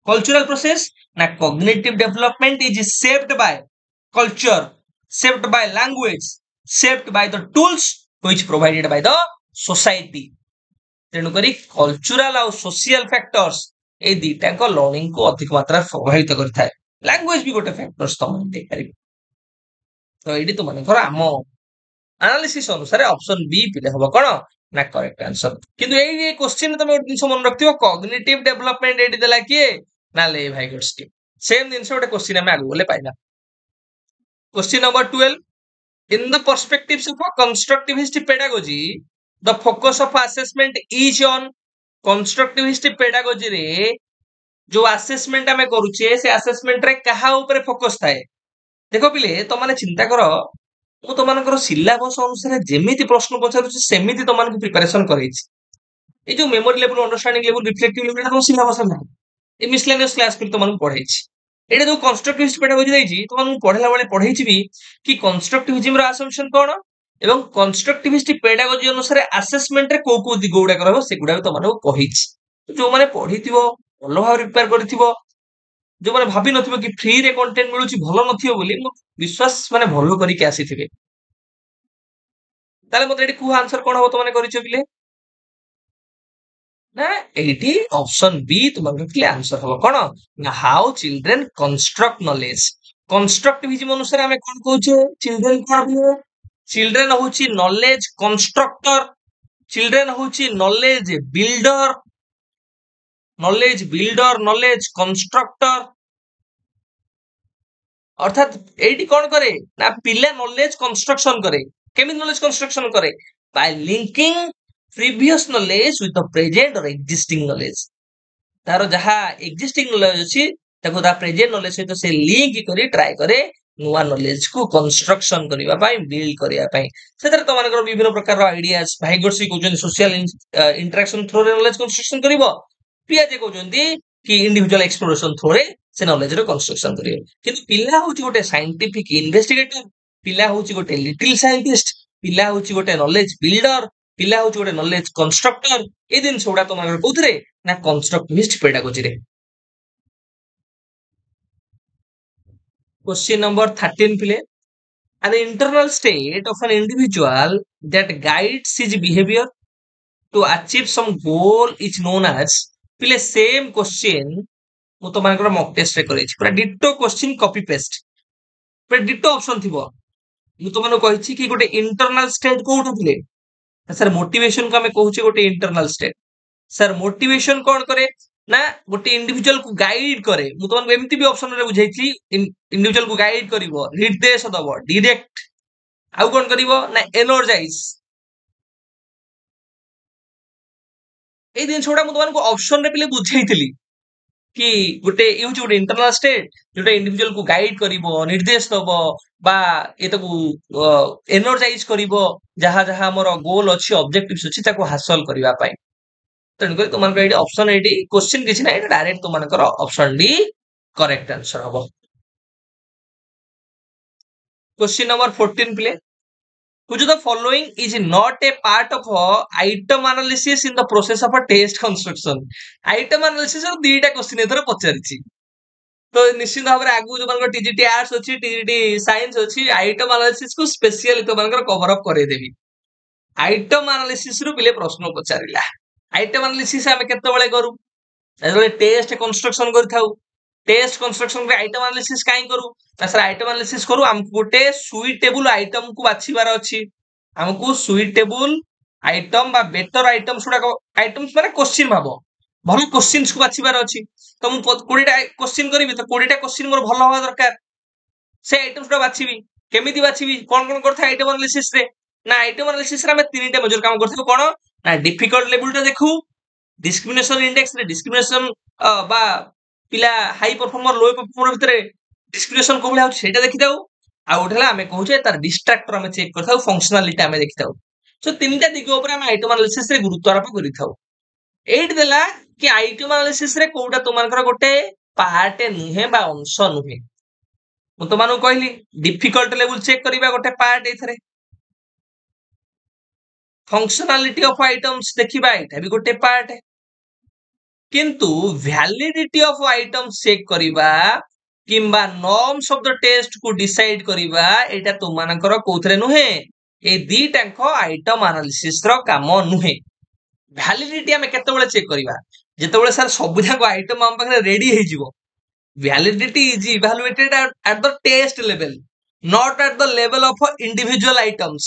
cultural process ना cognitive development is shaped by culture shaped by language shaped by the tools which provided by the society तेणु करी cultural और social factors ए दीटा को learning को अधिक मात्रा प्रभावित करता है लैंग्वेज भी गोटे फैक्टर्स तुम देख पारिबो तो एडी तो माने आम एनालिसिस अनुसार ऑप्शन बी पिले हबो कोन ना करेक्ट आंसर किंतु ए क्वेश्चन तुम एक दिन मन रखथिबो कॉग्निटिव डेवलपमेंट एडी देला किए ना ले भाइगोट्स्की सेम दिन से गोटे क्वेश्चन हम आगु बोले पाइना Question number 12. In the perspectives of a constructivist pedagogy, the focus of assessment is on constructivist pedagogy रे जो assessment हमें करूचे से assessment रे कहा ऊपर फोकस थाए देखो पिले तो माने चिंता करो मु तो मानकर सिलेबस अनुसार जेमिति प्रश्न पचारुचे सेमिति तो मानक प्रिपरेशन करैछि ए जो memory level understanding level reflective level तो सिलेबस ना ए मिसलेनियस क्लास फिर तो मानक पढैछि ଏଇଟା ଯୋଉ କନଷ୍ଟ୍ରକ୍ଟିଭିଷ୍ଟ ପେଡାଗୋଜି ଦେଇଛି ତୁମକୁ ପଢିଲା ବେଳେ ପଢେଇଛି କି କନଷ୍ଟ୍ରକ୍ଟିଭିଜମ ର ଆସମ୍ପସନ କଣ ଏବଂ କନଷ୍ଟ୍ରକ୍ଟିଭିଷ୍ଟ ପେଡାଗୋଜି ଅନୁସାରେ ଆସେସମେଣ୍ଟ ରେ କୋଉ କୋଉ ଦିଗ ଗୁଡାକ ରହିବ ସେଗୁଡାକ ତମମାନଙ୍କୁ କହିଛି। ଯୋଉମାନେ ପଢିଥିବ ଭଲ ଭାବରେ ପ୍ରିପେୟାର କରିଥିବ, ଯୋଉମାନେ ଭାବି ନଥିବ କି ଫ୍ରିରେ କଣ୍ଟେଣ୍ଟ ମିଳୁଛି ଭଲ ନଥିବ ବୋଲି, ମୁଁ ବିଶ୍ୱାସ ମାନେ ଭଲ କରିକି ଆସିଥିବେ। ତାହେଲେ ମତେ ଏଠି କୁହ ଆନ୍ସର କଣ ହବ ତମେ କରିଛ ପିଲେ? ନା ଏଇଠି ଅପସନ ବି ତୁମର ଆନ୍ସର ହବ କଣ ନା how children construct knowledge. Constructivism ଅନୁସାରେ ଆମେ କଣ କହୁଛେ ଚିଲଡ୍ରେନ୍ କଣ ହୁଏ? ଚିଲଡ୍ରେନ୍ ହଉଛି ନଲେଜ କନଷ୍ଟ୍ରକ୍ଟର, ଚିଲଡ୍ରେନ୍ ହଉଛି ନଲେଜ ବିଲ୍ଡର, ନଲେଜ କନଷ୍ଟ୍ରକ୍ଟର। অর্থাৎ এইটি কোন করে না পিলা নলেজ কনস্ট্রাকশন করে। কেমিতি নলেজ কনস্ট্রাকশন করে? By linking previous knowledge with the present or existing knowledge. তার যাহা এক্সিস্টিং নলেজ ଅଛି ତାକୁ ତା ପ୍ରେଜେଣ୍ଟ ନଲେଜ ସହିତ ସେ ଲିଙ୍କ କରି ଟ୍ରାଏ କରେ ନୂଆ ନଲେଜ କୁ କନଷ୍ଟ୍ରକ୍ସନ କରିବା ପାଇଁ, ବିଲ୍ଡ କରିବା ପାଇଁ। ସେଥିରେ ତମାନଙ୍କର ବିଭିନ୍ନ ପ୍ରକାର ଆଇଡିଆସ, ଭାଇଗର୍ସି କହୁଛନ୍ତି ସୋସିଆଲ ଇଣ୍ଟରାକ୍ସନ ଥ୍ରୋରେ ନଲେଜ କନଷ୍ଟ୍ରକ୍ସନ କରିବ, ପିଆଜେ କହୁଛନ୍ତି କି ଇଣ୍ଡିଭିଜୁଆଲ ଏକ୍ସପ୍ଲୋରେସନ ଥ୍ରୋରେ ସେ ନଲେଜ ର କନଷ୍ଟ୍ରକ୍ସନ କରିବେ। କିନ୍ତୁ ପିଲା ହଉଛି ଗୋଟେ ସାଇଣ୍ଟିଫିକ ଇନଭେଷ୍ଟିଗେଟର, ପିଲା ହଉଛି ଗୋଟେ ଲିଟିଲ ସାଇଣ୍ଟିଷ୍ଟ, ପିଲା ହଉଛି ଗୋଟେ ନଲେଜ ବିଲ୍ଡର, ପିଲା ହଉଛି ଗୋଟେ ନଲେଜ କନଷ୍ଟ୍ରକ୍ଟର। এই ଜିନିଷ ଗୁଡା ତମାନଙ୍କର କୋଉଥିରେ ନା କନଷ୍ଟ୍ରକ୍ଟିଭିଷ୍ଟ ପେଡାଗୋଜିରେ। Question number 13 ପିଲେ, an internal state of an individual that guides his behavior to achieve some goal is known as, ପିଲେ same question ମୁଁ ତମାନଙ୍କର ମକ୍ ଟେଷ୍ଟରେ କରିଛି, ପୁରା ଡିଟୋ କ୍ୱେଶ୍ଚିନ୍ କପି ପେଷ୍ଟ, ପୁରା ଡିଟୋ ଅପସନ ଥିବ। ମୁଁ ତମାନଙ୍କୁ କହିଛି କି ଗୋଟେ ଇଣ୍ଟରନାଲ ଷ୍ଟେଟ କୋଉଟା ଥିଲେ? ସାର୍ ମୋଟିଭେସନ କୁ ଆମେ କହୁଛେ ଗୋଟେ ଇଣ୍ଟରନାଲ ଷ୍ଟେଟ। ସାର୍ ମୋଟିଭେସନ କଣ କରେ ନା ଗୋଟେ ଇଣ୍ଡିଭିଜୁଆଲ କୁ ଗାଇଡ କରେ। ମୁଁ ତମକୁ ଏମିତି ବି ଅପସନ ରେ ବୁଝେଇଥିଲି, ଇଣ୍ଡିଭିଜୁଆଲ କୁ ଗାଇଡ କରିବ, ନିର୍ଦ୍ଦେଶ ଦବ, ଡିରେକ୍ଟ, ଆଉ କଣ କରିବ ନା ଏନର୍ଜାଇଜ। ଏଇ ଜିନିଷ ଗୁଡା ମୁଁ ତମକୁ ଅପସନ ରେ ପିଲେ ବୁଝେଇଥିଲି କି ଗୋଟେ ଇଏ ହଉଛି ଗୋଟେ ଇଣ୍ଟରନାଲ ଷ୍ଟେଟ ଯୋଉଟା ଇଣ୍ଡିଭିଜୁଆଲ କୁ ଗାଇଡ କରିବ, ନିର୍ଦ୍ଦେଶ ଦବ ବା ଏତାକୁ ଏନର୍ଜାଇଜ କରିବ, ଯାହା ଯାହା ଆମର ଗୋଲ ଅଛି, ଅବଜେକ୍ଟିଭ ଅଛି ତାକୁ ହାସଲ କରିବା ପାଇଁ। ତେଣୁକରି ତୁମମାନଙ୍କର ଏଇଠି ଅପସନ, ଏଇଠି କ୍ୱେଶ୍ଚିନ୍ କିଛି ନାହିଁ, ଡାଇରେକ୍ଟ ତୁମମାନଙ୍କର ଅପସନ ଡି କରେକ୍ଟ ଆନ୍ସର ହବ। Question number 14 play. Which of the following is not a part of item analysis in the process of a test construction? Item analysis ର ଦିଟା क्वेश्चन ଏଥର ପଚାରିଛି। ତ ନିଶ୍ଚିତ ଭାବରେ ଆଗକୁ ଯୋଉମାନଙ୍କର ଟିଜିଟି ଆର୍ଟ୍ସ ଅଛି, ଟିଜିଟି ସାଇନ୍ସ ଅଛି, ଆଇଟମ ଆନାଲିସିସ କୁ ସ୍ପେସିଆଲି ତମାନଙ୍କର କଭର ଅପ କରେଇଦେବି। ଆଇଟମ ଆନାଲିସିସ ରୁ ପିଲେ ପ୍ରଶ୍ନ ପଚାରିଲା। ଆଇଟମ ଆନାଲିସିସ ଆମେ କେତେବେଳେ କରୁ? ଯେତେବେଳେ ଟେଷ୍ଟ କନଷ୍ଟ୍ରକ୍ସନ କରିଥାଉ। ଟେଷ୍ଟ କନଷ୍ଟ୍ରକ୍ସନ ରେ ଆଇଟମ ଆନାଲିସିସ କାଇଁ କରୁ? ନା ସାର୍ ଆଇଟମ ଆନାଲିସିସ କରୁ ଆମକୁ ଗୋଟେ ସୁଇଟେବୁଲ ଆଇଟମ କୁ ବାଛିବାର ଅଛି। ଆମକୁ ସୁଇଟେବୁଲ ଆଇଟମ ବା ବେଟର ଆଇଟମ୍ସ ଗୁଡାକ, ଆଇଟମ୍ସ ମାନେ କ୍ୱେଶ୍ଚିନ ଭାବ, ଭଲ କ୍ୱେଶ୍ଚିନ୍ସ କୁ ବାଛିବାର ଅଛି। ତ ମୁଁ 20ଟା କ୍ୱେଶ୍ଚିନ କରିବି, ତ 20ଟା କ୍ୱେଶ୍ଚିନ ମୋର ଭଲ ହବା ଦରକାର। ସେ ଆଇଟମ୍ସ ଗୁଡା ବାଛିବି, କେମିତି ବାଛିବି, କଣ କଣ କରିଥାଏ ଆଇଟମ ଆନାଲିସିସ ରେ? ନା ଆଇଟମ ଆନାଲିସିସ ରେ ଆମେ 3ଟା ମେଜର କାମ କରିଥାଉ। କଣ ନା ଡିଫିକଲ୍ଟ ଲେବୁଲ ଟା ଦେଖୁ, ডিসক্রিমিনেশন ইন্ডেক্স রে ডিসক্রিমিনেশন বা পিলা হাই পরফর্মর লো পরফর্মর ভিতরে ডিসক্রিমিনেশন কোন ভଳି ହେଉଛି ସେଇଟା ଦେଖିଥାଉ। ଆଉ ଗୋଟେ ହେଲା ଆମେ କହୁଛେ ତାର ଡିଷ୍ଟ୍ରାକ୍ଟର ଆମେ ଚେକ୍ କରିଥାଉ, ଫଙ୍କସନାଲିଟି ଆମେ ଦେଖିଥାଉ। ସୋ ତିନିଟା ଦିଗ ଉପରେ ଆମେ ଆଇଟମ ଆନାଲିସିସ ରେ ଗୁରୁତ୍ୱାରୋପ କରିଥାଉ। ଏଇଠି ଦେଲା କି ଆଇଟମ ଆନାଲିସିସ ରେ କୋଉଟା ତୁମମାନଙ୍କର ଗୋଟେ ପାର୍ଟ ନୁହେଁ ବା ଅଂଶ ନୁହେଁ। ମୁଁ ତୁମମାନଙ୍କୁ କହିଲି ଡିଫିକଲ୍ଟ ଲେବୁଲ ଚେକ୍ କରିବା ଗୋଟେ ପାର୍ଟ ଏଇଥିରେ, ଫଙ୍କସନାଲିଟି ଅଫ ଆଇଟମ୍ସ ଦେଖିବା ଏଇଟା ବି ଗୋଟେ ପାର୍ଟ, କିନ୍ତୁ ଭ୍ୟାଲିଡିଟି ଅଫ ଆଇଟମ୍ସ ଚେକ୍ କରିବା କିମ୍ବା ନର୍ମସ ଅଫ ଦ ଟେଷ୍ଟ କୁ ଡିସାଇଡ କରିବା ଏଇଟା ତୁମମାନଙ୍କର କୋଉଥିରେ ନୁହେଁ, ଏଇ ଦିଟାଙ୍କ ଆଇଟମ ଆନାଲିସିସ ର କାମ ନୁହେଁ। ଭ୍ୟାଲିଡିଟି ଆମେ କେତେବେଳେ ଚେକ୍ କରିବା? ଯେତେବେଳେ ସାର୍ ସବୁ ଯାକ ଆଇଟମ ଆମ ପାଖରେ ରେଡି ହେଇଯିବ। Validity is evaluated at the test level, not at the level of individual items.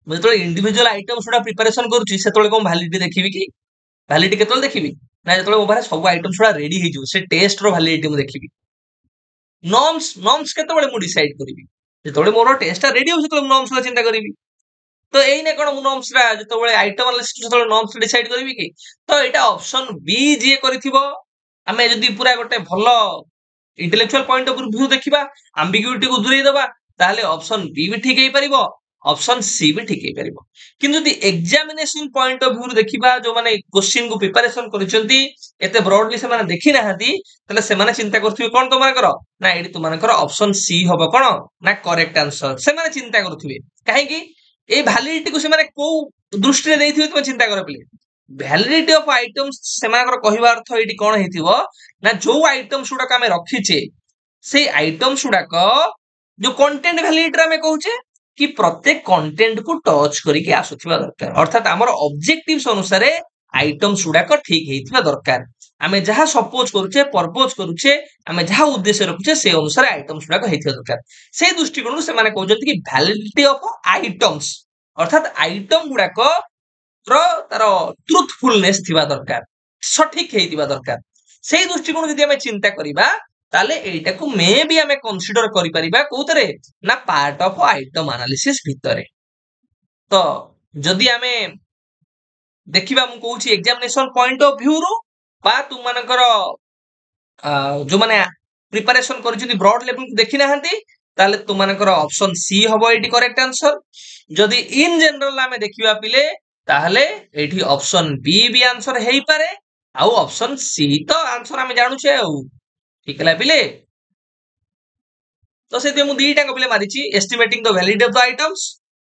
ମୁଁ ଯେତେବେଳେ ଇଣ୍ଡିଭିଜୁଆଲ ଆଇଟମ୍ସ ଗୁଡା ପ୍ରିପାରେସନ କରୁଛି ସେତେବେଳେ କଣ ଭ୍ୟାଲିଡିଟି ଦେଖିବି କି? ଭ୍ୟାଲିଡିଟି କେତେବେଳେ ଦେଖିବି ନା ଯେତେବେଳେ ମୋ ପାଖରେ ସବୁ ଆଇଟମ୍ସ ଗୁଡା ରେଡି ହେଇଯିବ, ସେ ଟେଷ୍ଟ ର ଭ୍ୟାଲିଡିଟି ମୁଁ ଦେଖିବି। ନର୍ମସ କେତେବେଳେ ମୁଁ ଡିସାଇଡ କରିବି? ଯେତେବେଳେ ମୋର ଟେଷ୍ଟ ଟା ରେଡି ହଉଛି ସେତେବେଳେ ମୁଁ ନର୍ମସ କଥା ଚିନ୍ତା କରିବି। ତ ଏଇନେ କଣ ମୁଁ ନର୍ମସ ଟା ଯେତେବେଳେ ଆଇଟମ ଆନାଲିସିସ ଯେତେବେଳେ ନର୍ମସ ଡିସାଇଡ କରିବି କି? ତ ଏଇଟା ଅପସନ ବି ଯିଏ କରିଥିବ, ଆମେ ଯଦି ପୁରା ଗୋଟେ ଭଲ ଇଣ୍ଟେଲେକ୍ଚୁଆଲ ପଏଣ୍ଟ ଅଫ ଭ୍ୟୁ ଦେଖିବା, ଆମ୍ବିଗୁଇଟି କୁ ଦୂରେଇ ଦବା, ତାହେଲେ ଅପସନ ବି ବି ଠିକ ହେଇପାରିବ। ऑप्शन सी भी ठीक है परिबो किंतु यदि एग्जामिनेशन पॉइंट ऑफ व्यू देखिबा जो माने क्वेश्चन को प्रिपरेशन करिसेंती एते ब्रॉडली से माने देखि नाहंती तले से माने चिंता करथुबे कोन तो माने करो ना एडी तुम माने करो ऑप्शन सी होबो कोन ना करेक्ट आंसर से माने चिंता करथुबे काहे कि ए वैलिडिटी को से माने को दृष्टि रे देथिबे तुम चिंता करो प्लीज वैलिडिटी ऑफ आइटम्स से माने कहवा अर्थ एडी कोन हेतिबो ना जो आइटम्स गुडा का हमें रखिचे से आइटम्स गुडा को जो कंटेंट वैलिडिटी रे हमें कहूचे कि प्रत्येक कंटेंट को टच करके आसुथिबा दरकार अर्थात हमर ऑब्जेक्टिव्स अनुसार आइटम्स गुडा को ठीक हेतिबा दरकार आमे जहा सपोज करूचे परपोज करूचे आमे जहा उद्देश्य रखुचे से अनुसार आइटम्स गुडा को हेतिबा दरकार से दृष्टिकोण से माने कहउछन्ति कि वैलिडिटी ऑफ आइटम्स अर्थात आइटम गुडा को तार ट्रुथफुलनेस थिबा दरकार सठिक हेतिबा दरकार से दृष्टिकोण यदि आमे चिंता करिबा ताले एटा को मे भी हमें कंसीडर करि परिबा कोतरे ना पार्ट ऑफ आइटम एनालिसिस भितरे तो जदि हमें देखिबा मु कहूची एग्जामिनेशन पॉइंट ऑफ व्यू रो बा तुम मानकर जो माने प्रिपरेशन करिसथि ब्रॉड लेवल को देखि नाहंती ताले तुम मानकर ऑप्शन सी हबो एटी करेक्ट आंसर जदि इन जनरल हमें देखिबा पिले ताहले एटी ऑप्शन बी भी आंसर हेई पारे आउ ऑप्शन सी तो आंसर हमें जानू छे आउ ठीक है पिले तो से मु दीटा को पिले मारिची estimating the validity of the items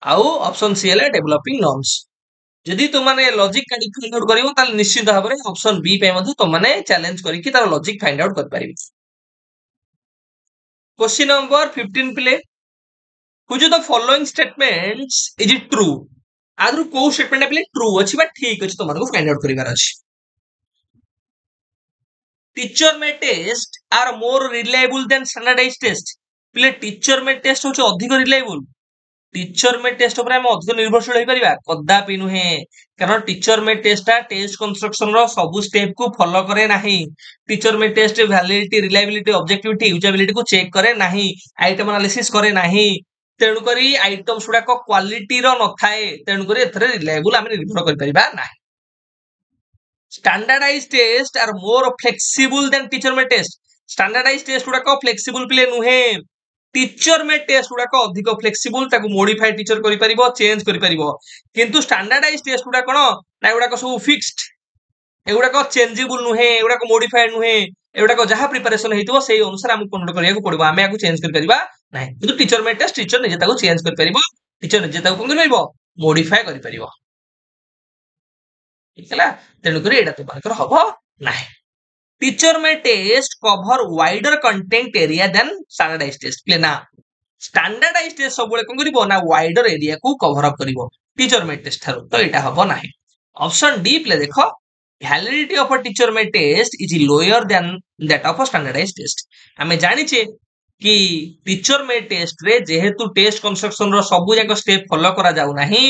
आउ ऑप्शन सी है डेवलपिंग नॉर्म्स जदि तुम माने लॉजिक का फाइंड आउट करिवो ताल निश्चित भाबरे ऑप्शन बी पे मध्ये तुम माने चैलेंज करिकि तार लॉजिक फाइंड आउट कर परिबि क्वेश्चन नंबर 15 पिले which of the following statements is it true आदरु को स्टेटमेंट पिले ट्रू अछि बा ठीक अछि तुम को फाइंड आउट करिवार अछि teacher made test are more reliable than standardised test पिले टीचर में टेस्ट होछ अधिक रिलायबल टीचर में टेस्ट ऊपर हम अधिक निर्भरशील होई परिबा कदापि नुहे कारण टीचर में टेस्टा टेस्ट कंस्ट्रक्शन रो सब स्टेप को फॉलो करे नाही teacher made test validity reliability objectivity usability को चेक करे नाही आइटम एनालिसिस करे नाही तेणु करी आइटम्स गुडा को क्वालिटी रो न थाए तेणु करी एथरे रिलायबल हम निर्भर कर परिबा नाही standardised test are more flexible than teacher made test standardised test गुडा को फ्लेक्सिबल पिले नुहे टीचर में टेस्ट गुडा को अधिक फ्लेक्सिबल ताको मॉडिफाई टीचर करि परिबो चेंज करि परिबो किंतु स्टैंडर्डाइज्ड टेस्ट गुडा कोन ना गुडा को सब फिक्स्ड एगुडा को चेंजेबल नुहे एगुडा को मॉडिफाइड नुहे एगुडा को जहां प्रिपरेशन हेतिबो सेही अनुसार हम कंट्रोल करिया को पड़िबो हमें आको चेंज करि परिबा नै किंतु टीचर में टेस्ट टीचर निजे ताको चेंज करि परिबो टीचर निजे ताको कोन करिबो मॉडिफाई करि परिबो ठीक है तेणु करी एटा तो बाकर हबो नै teacher made test cover wider content area than standardised test प्ले ना स्टैंडर्डाइज्ड टेस्ट सब बेले कोन करिवो ना वाइडर एरिया को कवर अप करिवो टीचर में टेस्ट थारो तो एटा हबो नाही ऑप्शन डी प्ले देखो validity of a teacher made test is lower than that of a standardised test हमें जानि छे कि टीचर में टेस्ट रे जेहेतु टेस्ट कंस्ट्रक्शन रो सब जाक स्टेप फॉलो करा जाउ नाही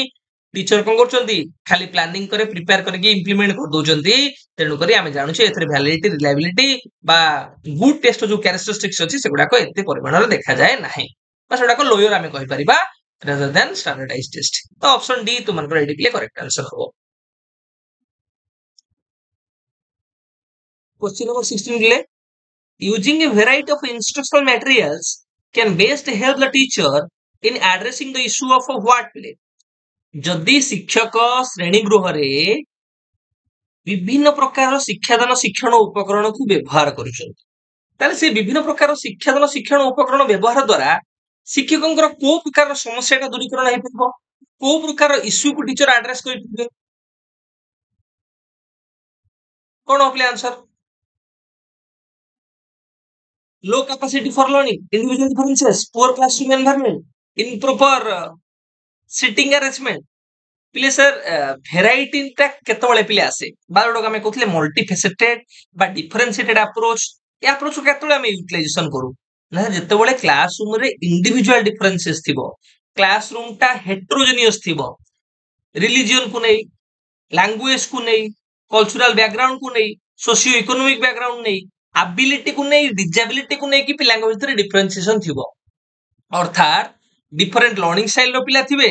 टीचर कोन करचंदी खाली प्लानिंग करे प्रिपेयर करके इंप्लीमेंट कर दोचंदी तेनु करी हमें जानू छे एथरे वैलिडिटी रिलायबिलिटी बा गुड टेस्ट जो कैरेक्टरिस्टिक्स अछि सेगुडा को एते परिमाण रे देखा जाय नाही बस सेगुडा को लोअर हमें कहि परिबा rather than standardized test तो ऑप्शन डी तुम मनकर एडी प्ले करेक्ट आंसर हो क्वेश्चन नंबर 16 ले using a variety of instructional materials can best help the teacher in addressing the issue of what play जदि शिक्षक श्रेणी गृह रे विभिन्न प्रकार शिक्षादान शिक्षण उपकरण को व्यवहार करुछंती ताले से विभिन्न प्रकार शिक्षादान शिक्षण उपकरण व्यवहार द्वारा शिक्षकंकर को प्रकार समस्या का दूरीकरण हे परबो को प्रकार इश्यू को टीचर एड्रेस करि परबे कोन होपले answer low capacity for learning individual differences poor classroom environment improper sitting arrangement पिले सर भेराइटी टा केतबळे पिले आसे बारोडो हमें कहथले मल्टी फेसेटेड बा डिफरेंशिएटेड अप्रोच ए अप्रोच को केतबळे हमें यूटिलाइजेशन करू ना जेतबळे क्लासरूम रे इंडिविजुअल डिफरेंसेस थिबो क्लासरूम टा हेटेरोजेनियस थिबो रिलीजन को नै लैंग्वेज को नै कल्चरल बैकग्राउंड को नै सोशियो इकोनॉमिक बैकग्राउंड नै एबिलिटी को नै डिसेबिलिटी को नै कि पिलांग भितर डिफरेंशिएशन थिबो अर्थात डिफरेंट लर्निंग स्टाइल रो पिला थिबे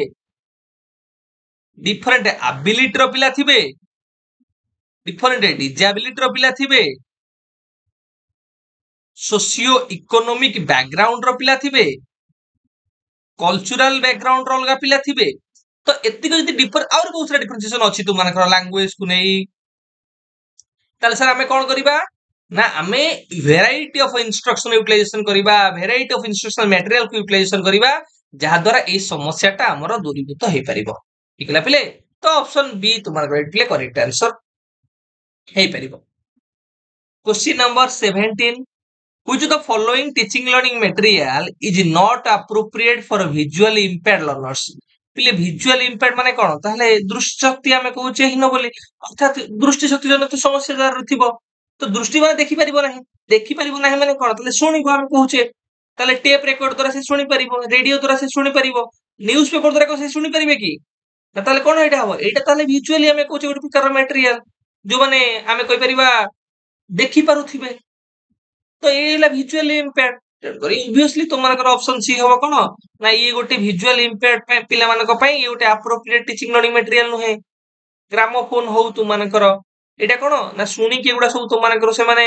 डिफरेंट एबिलिटी रो पिला थिबे डिफरेंट डिसेबिलिटी रो पिला थिबे सोशियो इकोनॉमिक बैकग्राउंड रो पिला थिबे कल्चरल बैकग्राउंड रो अलग पिला थिबे तो एतिक जदि डिफर और बहुत सारा डिफरेंशिएशन अछि तुम मानकर लैंग्वेज को नै ताले सर हमें कोन करिबा ना हमें वेराइटी ऑफ इंस्ट्रक्शन यूटिलाइजेशन करिबा वेराइटी ऑफ इंस्ट्रक्शनल मटेरियल को यूटिलाइजेशन करिबा जहा द्वारा ए समस्याटा हमर दूरीभूत हेई परिबो ठीक है पिले तो ऑप्शन बी तुम्हारा पिले करेक्ट आंसर हेई परिबो question number 17 which of the following teaching learning material is not appropriate for visually impaired learners पिले visually impaired माने कोन ताहले दृष्टि शक्ति हमें कहूचे हिनो बोली अर्थात दृष्टि शक्ति जनित समस्या जार थिबो तो दृष्टि माने देखि परिबो नाही माने कोन ताहले सुनिबो हम कहूचे ताहले टेप रेकॉर्ड द्वारा से सुनि परिबो रेडियो द्वारा से सुनि परिबो न्यूज़ पेपर द्वारा से सुनि परिबे की ताहले कोन एटा हो एटा ताहले visually हमें कहूचे ଗୋଟେ प्रकार मटेरियल जो माने हमें कहि परिबा देखि पारुथिबे तो ये visually impaired obviously तुमମାନଙ୍କର ऑप्शन सी हबो कोन ना ये गोटे visually impaired पिला मानक पई ये गोटे appropriate teaching learning material नुहे ग्रामोफोन हो तुमମାନଙ୍କର एटा कोन ना सुनी के गुडा सब तुमମାନଙ୍କର से माने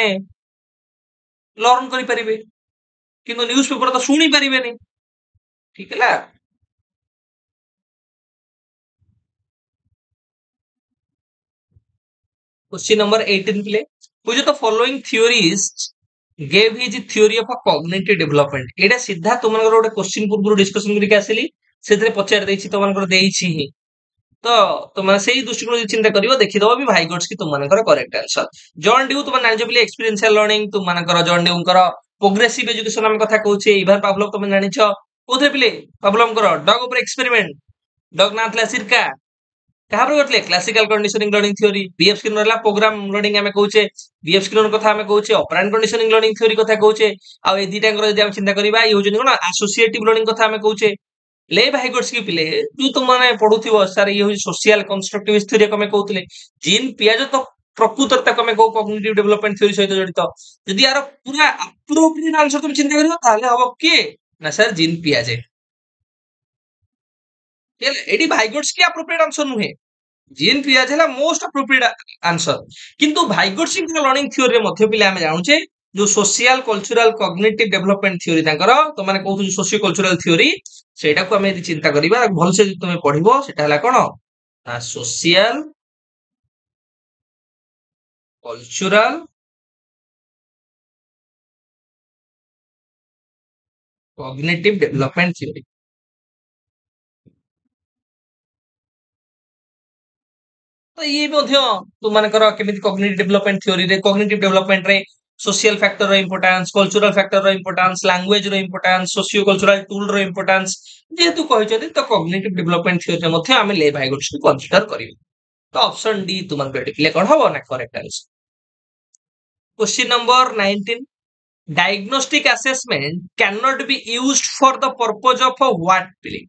लर्न करि परिबे किंतु न्यूज़ पेपर तो सुनी परिबेनी ठीक है ला क्वेश्चन नंबर 18 प्ले which of the following theories gave his theory of a cognitive development एटा सीधा तुमनकर गोटे क्वेश्चन पूर्व डिस्कशन करिक आसिली सेतरे पचार देछि तुमनकर देछि ही तो तुम से दृष्टिकोण चिंता करिवो देखिदबो भी भाइगोट्स की तुमनकर करेक्ट आंसर जॉन ड्यू तुम जानिजो बिले एक्सपीरियंशियल लर्निंग तुमनकर जॉन ड्यूकर प्रोग्रेसिव एजुकेशन हम कथा कहूचे इभार पावलोव तुम जानिछो कोथरे पिले पावलोवकर डॉग ऊपर एक्सपेरिमेंट डॉग ना थला सिरका कहा पर करले classical conditioning learning theory B F Skinner रहला प्रोग्राम लर्निंग हमें कहूचे बीएफ स्क्रीन कथा हमें कहूचे ऑपरेंट कंडीशनिंग लर्निंग थ्योरी कथा कहूचे आ ए दिटांगर जदि हम चिंता करिबा ये होजन कोन एसोसिएटिव लर्निंग कथा हमें कहूचे ले भाई गोट्स की पिले तू तुम माने पढुथिबो सर ये हो सोशल कंस्ट्रक्टिविस्ट थ्योरी हमें कहउतले जीन पियाजो तो प्रकृतर तक हमें को कॉग्निटिव डेवलपमेंट थ्योरी सहित जड़ित यदि यार पूरा अप्रोप्रिएट आंसर तुम चिंता करियो ताले हबो के ना सर जीन पियाजे एडी भाई गोट्स की अप्रोप्रिएट आंसर नुहे जीन पियाज है मोस्ट अप्रोप्रिएट आंसर किंतु भाइगोट्सिंग लर्निंग थ्योरी मध्य पिले आमे जानुचे जो social cultural cognitive development theory तांकर तो माने कहू सोशियो कल्चरल थ्योरी सेटा को हमें चिंता करिबा भल से तुमे पढिबो सेटा हला कोन ना social cultural cognitive development theory तो ये मध्य तुमनकर केमिति कॉग्निटिव डेवलपमेंट थ्योरी रे कॉग्निटिव डेवलपमेंट रे सोशल फैक्टर रो इंपोर्टेंस कल्चरल फैक्टर रो इंपोर्टेंस लैंग्वेज रो इंपोर्टेंस सोशियो कल्चरल टूल रो इंपोर्टेंस जेहेतु कहिछथि तो कॉग्निटिव डेवलपमेंट थ्योरी रे मध्य आमे ले भाइगोट्स को कंसीडर करिवो तो ऑप्शन डी तुमन बेटे क्लियर कोन हबो ना correct answer question number 19 diagnostic assessment can not be used for the purpose of what play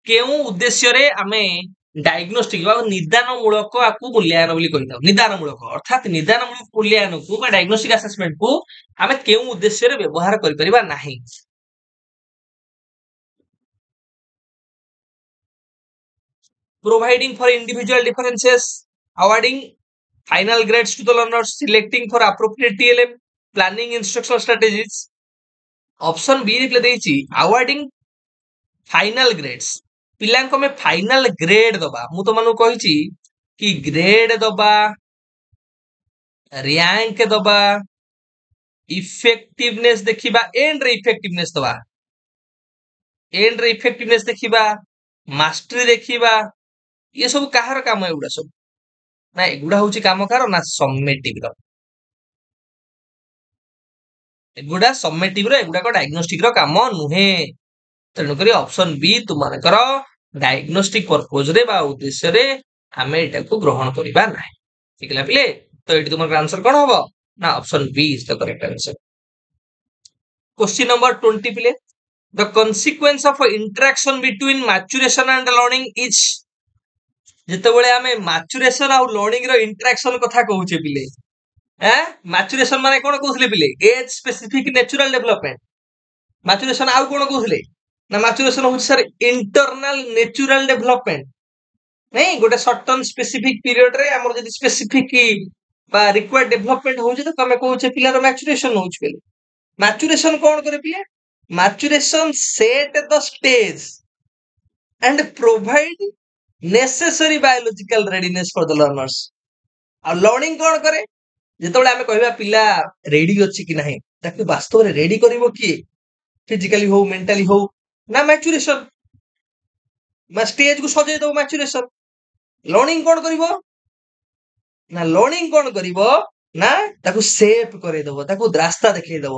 केउ उद्देश्य रे आमे डायग्नोस्टिक बा निदान मूलक आकु मूल्यांकन बोली कहिता निदान मूलक अर्थात निदान मूलक मूल्यांकन को बा डायग्नोस्टिक असेसमेंट को आमे केउ उद्देश्य रे व्यवहार करि परिबा नाही providing for individual differences awarding final grades to the learners selecting for appropriate TLM planning instructional strategies option B रे देछि awarding फाइनल ग्रेड्स पिलांको में फाइनल ग्रेड दबा मु तो मानु कहिछि कि ग्रेड दबा रैंक दबा इफेक्टिवनेस देखिबा एंड रे इफेक्टिवनेस दबा एंड रे इफेक्टिवनेस देखिबा मास्टरी देखिबा ये सब काहर काम एगुडा सब ना एगुडा होछि काम कार ना समेटिव रो एगुडा समेटिव रो एगुडा को डायग्नोस्टिक रो काम नुहे तेणुकरी ऑप्शन बी तुमनकर डायग्नोस्टिक पर्पस रे बा उद्देश्य रे हमें एटा को ग्रहण करिबा नाही ठीक है पिले तो एटी तुमर आंसर कोन हबो ना option B is the correct answer question number 20 पिले the consequence of interaction between maturation and learning is जेतेबेले हमें maturation आ लर्निंग रो इंटरेक्शन कथा कहूचे पिले maturation माने कोन कहउथले पिले age specific natural development maturation आउ कोन कहउथले ना maturation होछि सर इंटरनल नेचुरल डेवलपमेंट नहीं गोटे सर्टन स्पेसिफिक पीरियड रे हमर जदि स्पेसिफिक बा रिक्वायर्ड डेवलपमेंट होछि त कमे कहउचे पिलार मैच्युरेशन होछि पिले मैच्युरेशन कोन करे पिले maturation set the stage and provide necessary biological readiness for the learners. ଆଉ ଲର୍ଣ୍ଣିଂ କଣ କରେ? ଯେତେବେଳେ ଆମେ କହିବା ପିଲା ରେଡି ଅଛି କି ନାହିଁ, ତାକୁ ବାସ୍ତବରେ ରେଡି କରିବ କିଏ? ଫିଜିକାଲି ହଉ ମେଣ୍ଟାଲି ହଉ ନା ମ୍ୟାଚୁରେସନ, ନା ଷ୍ଟେଜ କୁ ସଜେଇ ଦବ ମ୍ୟାଚୁରେସନ। ଲର୍ଣ୍ଣିଂ କଣ କରିବ? ନା ଲର୍ଣ୍ଣିଂ କଣ କରିବ? ନା ତାକୁ ସେପ୍ କରେଇଦବ, ତାକୁ ରାସ୍ତା ଦେଖେଇଦବ।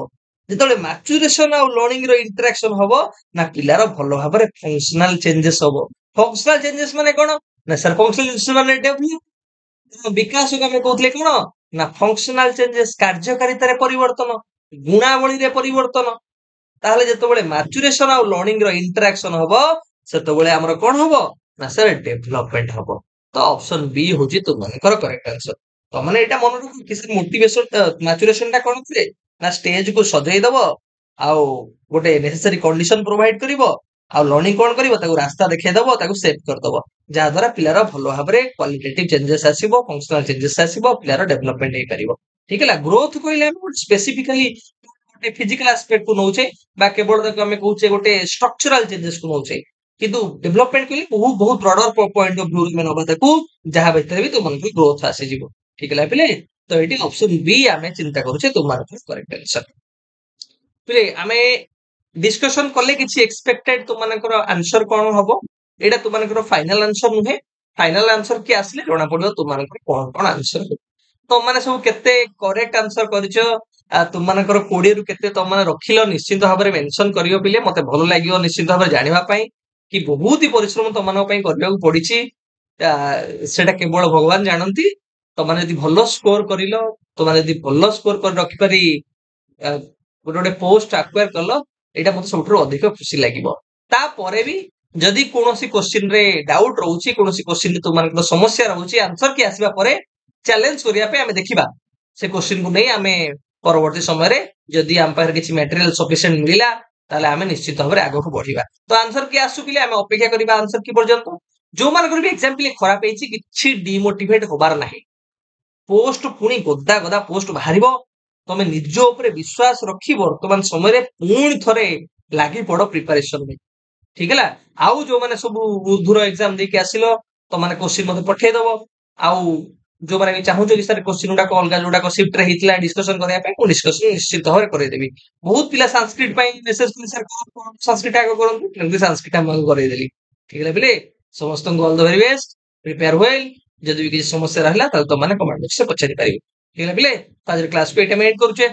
ଯେତେବେଳେ ମ୍ୟାଚୁରେସନ ଆଉ ଲର୍ଣ୍ଣିଂ ର ଇଣ୍ଟରାକ୍ସନ ହବ, ନା ପିଲାର ଭଲ ଭାବରେ ଫଙ୍କସନାଲ ଚେଞ୍ଜେସ ହବ। ଫଙ୍କସନାଲ ଚେଞ୍ଜେସ ମାନେ କଣ? ନା ସାର୍ ଫଙ୍କସନାଲ ଚେଞ୍ଜେସ ମାନେ ଡେଭଲପ ବିକାଶକୁ ଆମେ କହୁଥିଲେ କଣ? ନା ଫଙ୍କସନାଲ ଚେଞ୍ଜେସ କାର୍ଯ୍ୟକାରିତାରେ ପରିବର୍ତ୍ତନ, ଗୁଣାବଳୀରେ ପରିବର୍ତ୍ତନ। ତାହେଲେ ଯେତେବେଳେ ମ୍ୟାଚୁରେସନ ଆଉ ଲର୍ଣ୍ଣିଂ ର ଇଣ୍ଟରାକ୍ସନ ହବ, ସେତେବେଳେ ଆମର କଣ ହବ? ନା ସାର୍ ଡେଭଲପମେଣ୍ଟ ହବ। ତ ଅପସନ ବି ହଉଛି ତୁମମାନଙ୍କର କରେକ୍ଟ ଆନ୍ସର। ତମାନେ ଏଇଟା ମନେ ରଖ କି ମୋଟିଭେସନ ମ୍ୟାଚୁରେସନ ଟା କଣ କରେ? ନା ଷ୍ଟେଜ କୁ ସଜେଇ ଦବ, ଆଉ ଗୋଟେ ନେସେସାରୀ କଣ୍ଡିସନ ପ୍ରୋଭାଇଡ କରିବ, ଆଉ ଲର୍ଣ୍ଣିଂ କଣ କରିବ? ତାକୁ ରାସ୍ତା ଦେଖେଇଦବ, ତାକୁ ସେଭ୍ କରିଦବ, ଯାହା ଦ୍ୱାରା ପିଲାର ଭଲ ଭାବରେ କ୍ୱାଲିଟେଟିଭ ଚେଞ୍ଜେସ ଆସିବ, ଫଙ୍କସନାଲ ଚେଞ୍ଜେସ ଆସିବ, ପିଲାର ଡେଭଲପମେଣ୍ଟ ହେଇପାରିବ। ଠିକ ହେଲା। ଗ୍ରୋଥ କହିଲେ ଆମେ ଗୋଟେ ସ୍ପେସିଫିକାଲି ଗୋଟେ ଫିଜିକାଲ ଆସ୍ପେକ୍ଟ କୁ ନଉଛେ, ବା କେବଳ ତାକୁ ଆମେ କହୁଛେ ଗୋଟେ ଷ୍ଟ୍ରକ୍ଚରାଲ ଚେଞ୍ଜେସ କୁ ନଉଛେ। କିନ୍ତୁ ଡେଭଲପମେଣ୍ଟ କହିଲେ ବହୁତ ବହୁତ ବ୍ରଡର ପଏଣ୍ଟ ଅଫ ଭ୍ୟୁ ନବା ତାକୁ, ଯାହା ଭିତରେ ବି ତୁମମାନଙ୍କୁ ଗ୍ରୋଥ ଆସିଯିବ। ଠିକ ହେଲା ପିଲେ। ତ ଏଠି ଅପସନ ବି ଆମେ ଚିନ୍ତା କରୁଛେ ତୁମମାନଙ୍କର କରେକ୍ଟ ଆନ୍ସର। ପିଲେ ଆମେ डिस्कशन कले किसी एक्सपेक्टेड तुमମାନଙ୍କର आंसर कौन हबो? एटा तुमମାନଙ୍କର फाइनल आंसर नुहे। फाइनल आंसर की आसले जणा पड़ियो तुमମାନଙ୍କର कौन कौन आंसर हो। तो माने सब केते करेक्ट आंसर करियो, तुमମାନଙ୍କର 20 रु केते तमने रखिलो निश्चित भाबरे मेंशन करियो पिले, मते भलो लागियो निश्चित भाबरे जानिबा पई कि बहुत ही परिश्रम तमनो पई करियो पड़िछि। सेटा केवल भगवान जानंती। तमने यदि भलो स्कोर करिलो, तमने यदि भलो स्कोर कर रखि पारी ଗୋଟେ ଗୋଟେ ପୋଷ୍ଟ ଆକ୍ୱାର କଲ, ଏଇଟା ମତେ ସବୁଠାରୁ ଅଧିକ ଖୁସି ଲାଗିବ। ତାପରେ ବି ଯଦି କୌଣସି କ୍ୱେଶ୍ଚିନ ରେ ଡାଉଟ ରହୁଛି, କୌଣସି କ୍ୱେଶ୍ଚିନ ରେ ତୁମମାନଙ୍କର ସମସ୍ୟା ରହୁଛି, ଆନ୍ସର କି ଆସିବା ପରେ ଚ୍ୟାଲେଞ୍ଜ କରିବା ପାଇଁ ଆମେ ଦେଖିବା। ସେ କ୍ୱେଶ୍ଚିନ କୁ ନେଇ ଆମେ ପରବର୍ତ୍ତୀ ସମୟରେ ଯଦି ଆମ ପାଖରେ କିଛି ମ୍ୟାଟେରିଆଲ ସଫିସିଏଣ୍ଟ ମିଳିଲା, ତାହେଲେ ଆମେ ନିଶ୍ଚିତ ଭାବରେ ଆଗକୁ ବଢିବା। ତ ଆନ୍ସର କି ଆସୁ ପିଲେ ଆମେ ଅପେକ୍ଷା କରିବା ଆନ୍ସର କି ପର୍ଯ୍ୟନ୍ତ। ଯୋଉମାନଙ୍କର ବି ଏକ୍ସାମ ପିଲେ ଖରାପ ହେଇଛି, କିଛି ଡିମୋଟିଭେଟ ହବାର ନାହିଁ। पोस्ट पुणी गदा गदा पोस्ट बाहर, तमे निज उपरे विश्वास रखी वर्तमान समय पुणी थरे लागी पड़ प्रिपरेशन में। ठीक है। आउ जो मैंने सब उर्दूर एग्जाम देके आसिलो, तो मैंने क्वेश्चन मते पठेदब। आउ जो मैंने चाहूँ कि सर क्वेश्चन गुड़ाक अलग जोड़ाक सिफ्ट रे हितला डिस्कशन करया पे को डिस्कशन निश्चित भाव में करदेवी। बहुत पिला संस्कृत पई मेसेज कर सर संस्कृत आगे करंतु, क्योंकि संस्कृत हम करदेली। ठीक है पिले, समस्त all the very best, prepare well. जदि भी किसी समस्या रहला तो माने कमेंट बॉक्स से पछारी पारिबे। ठीक है पिले, आज क्लास को एटा में एंड करूचे।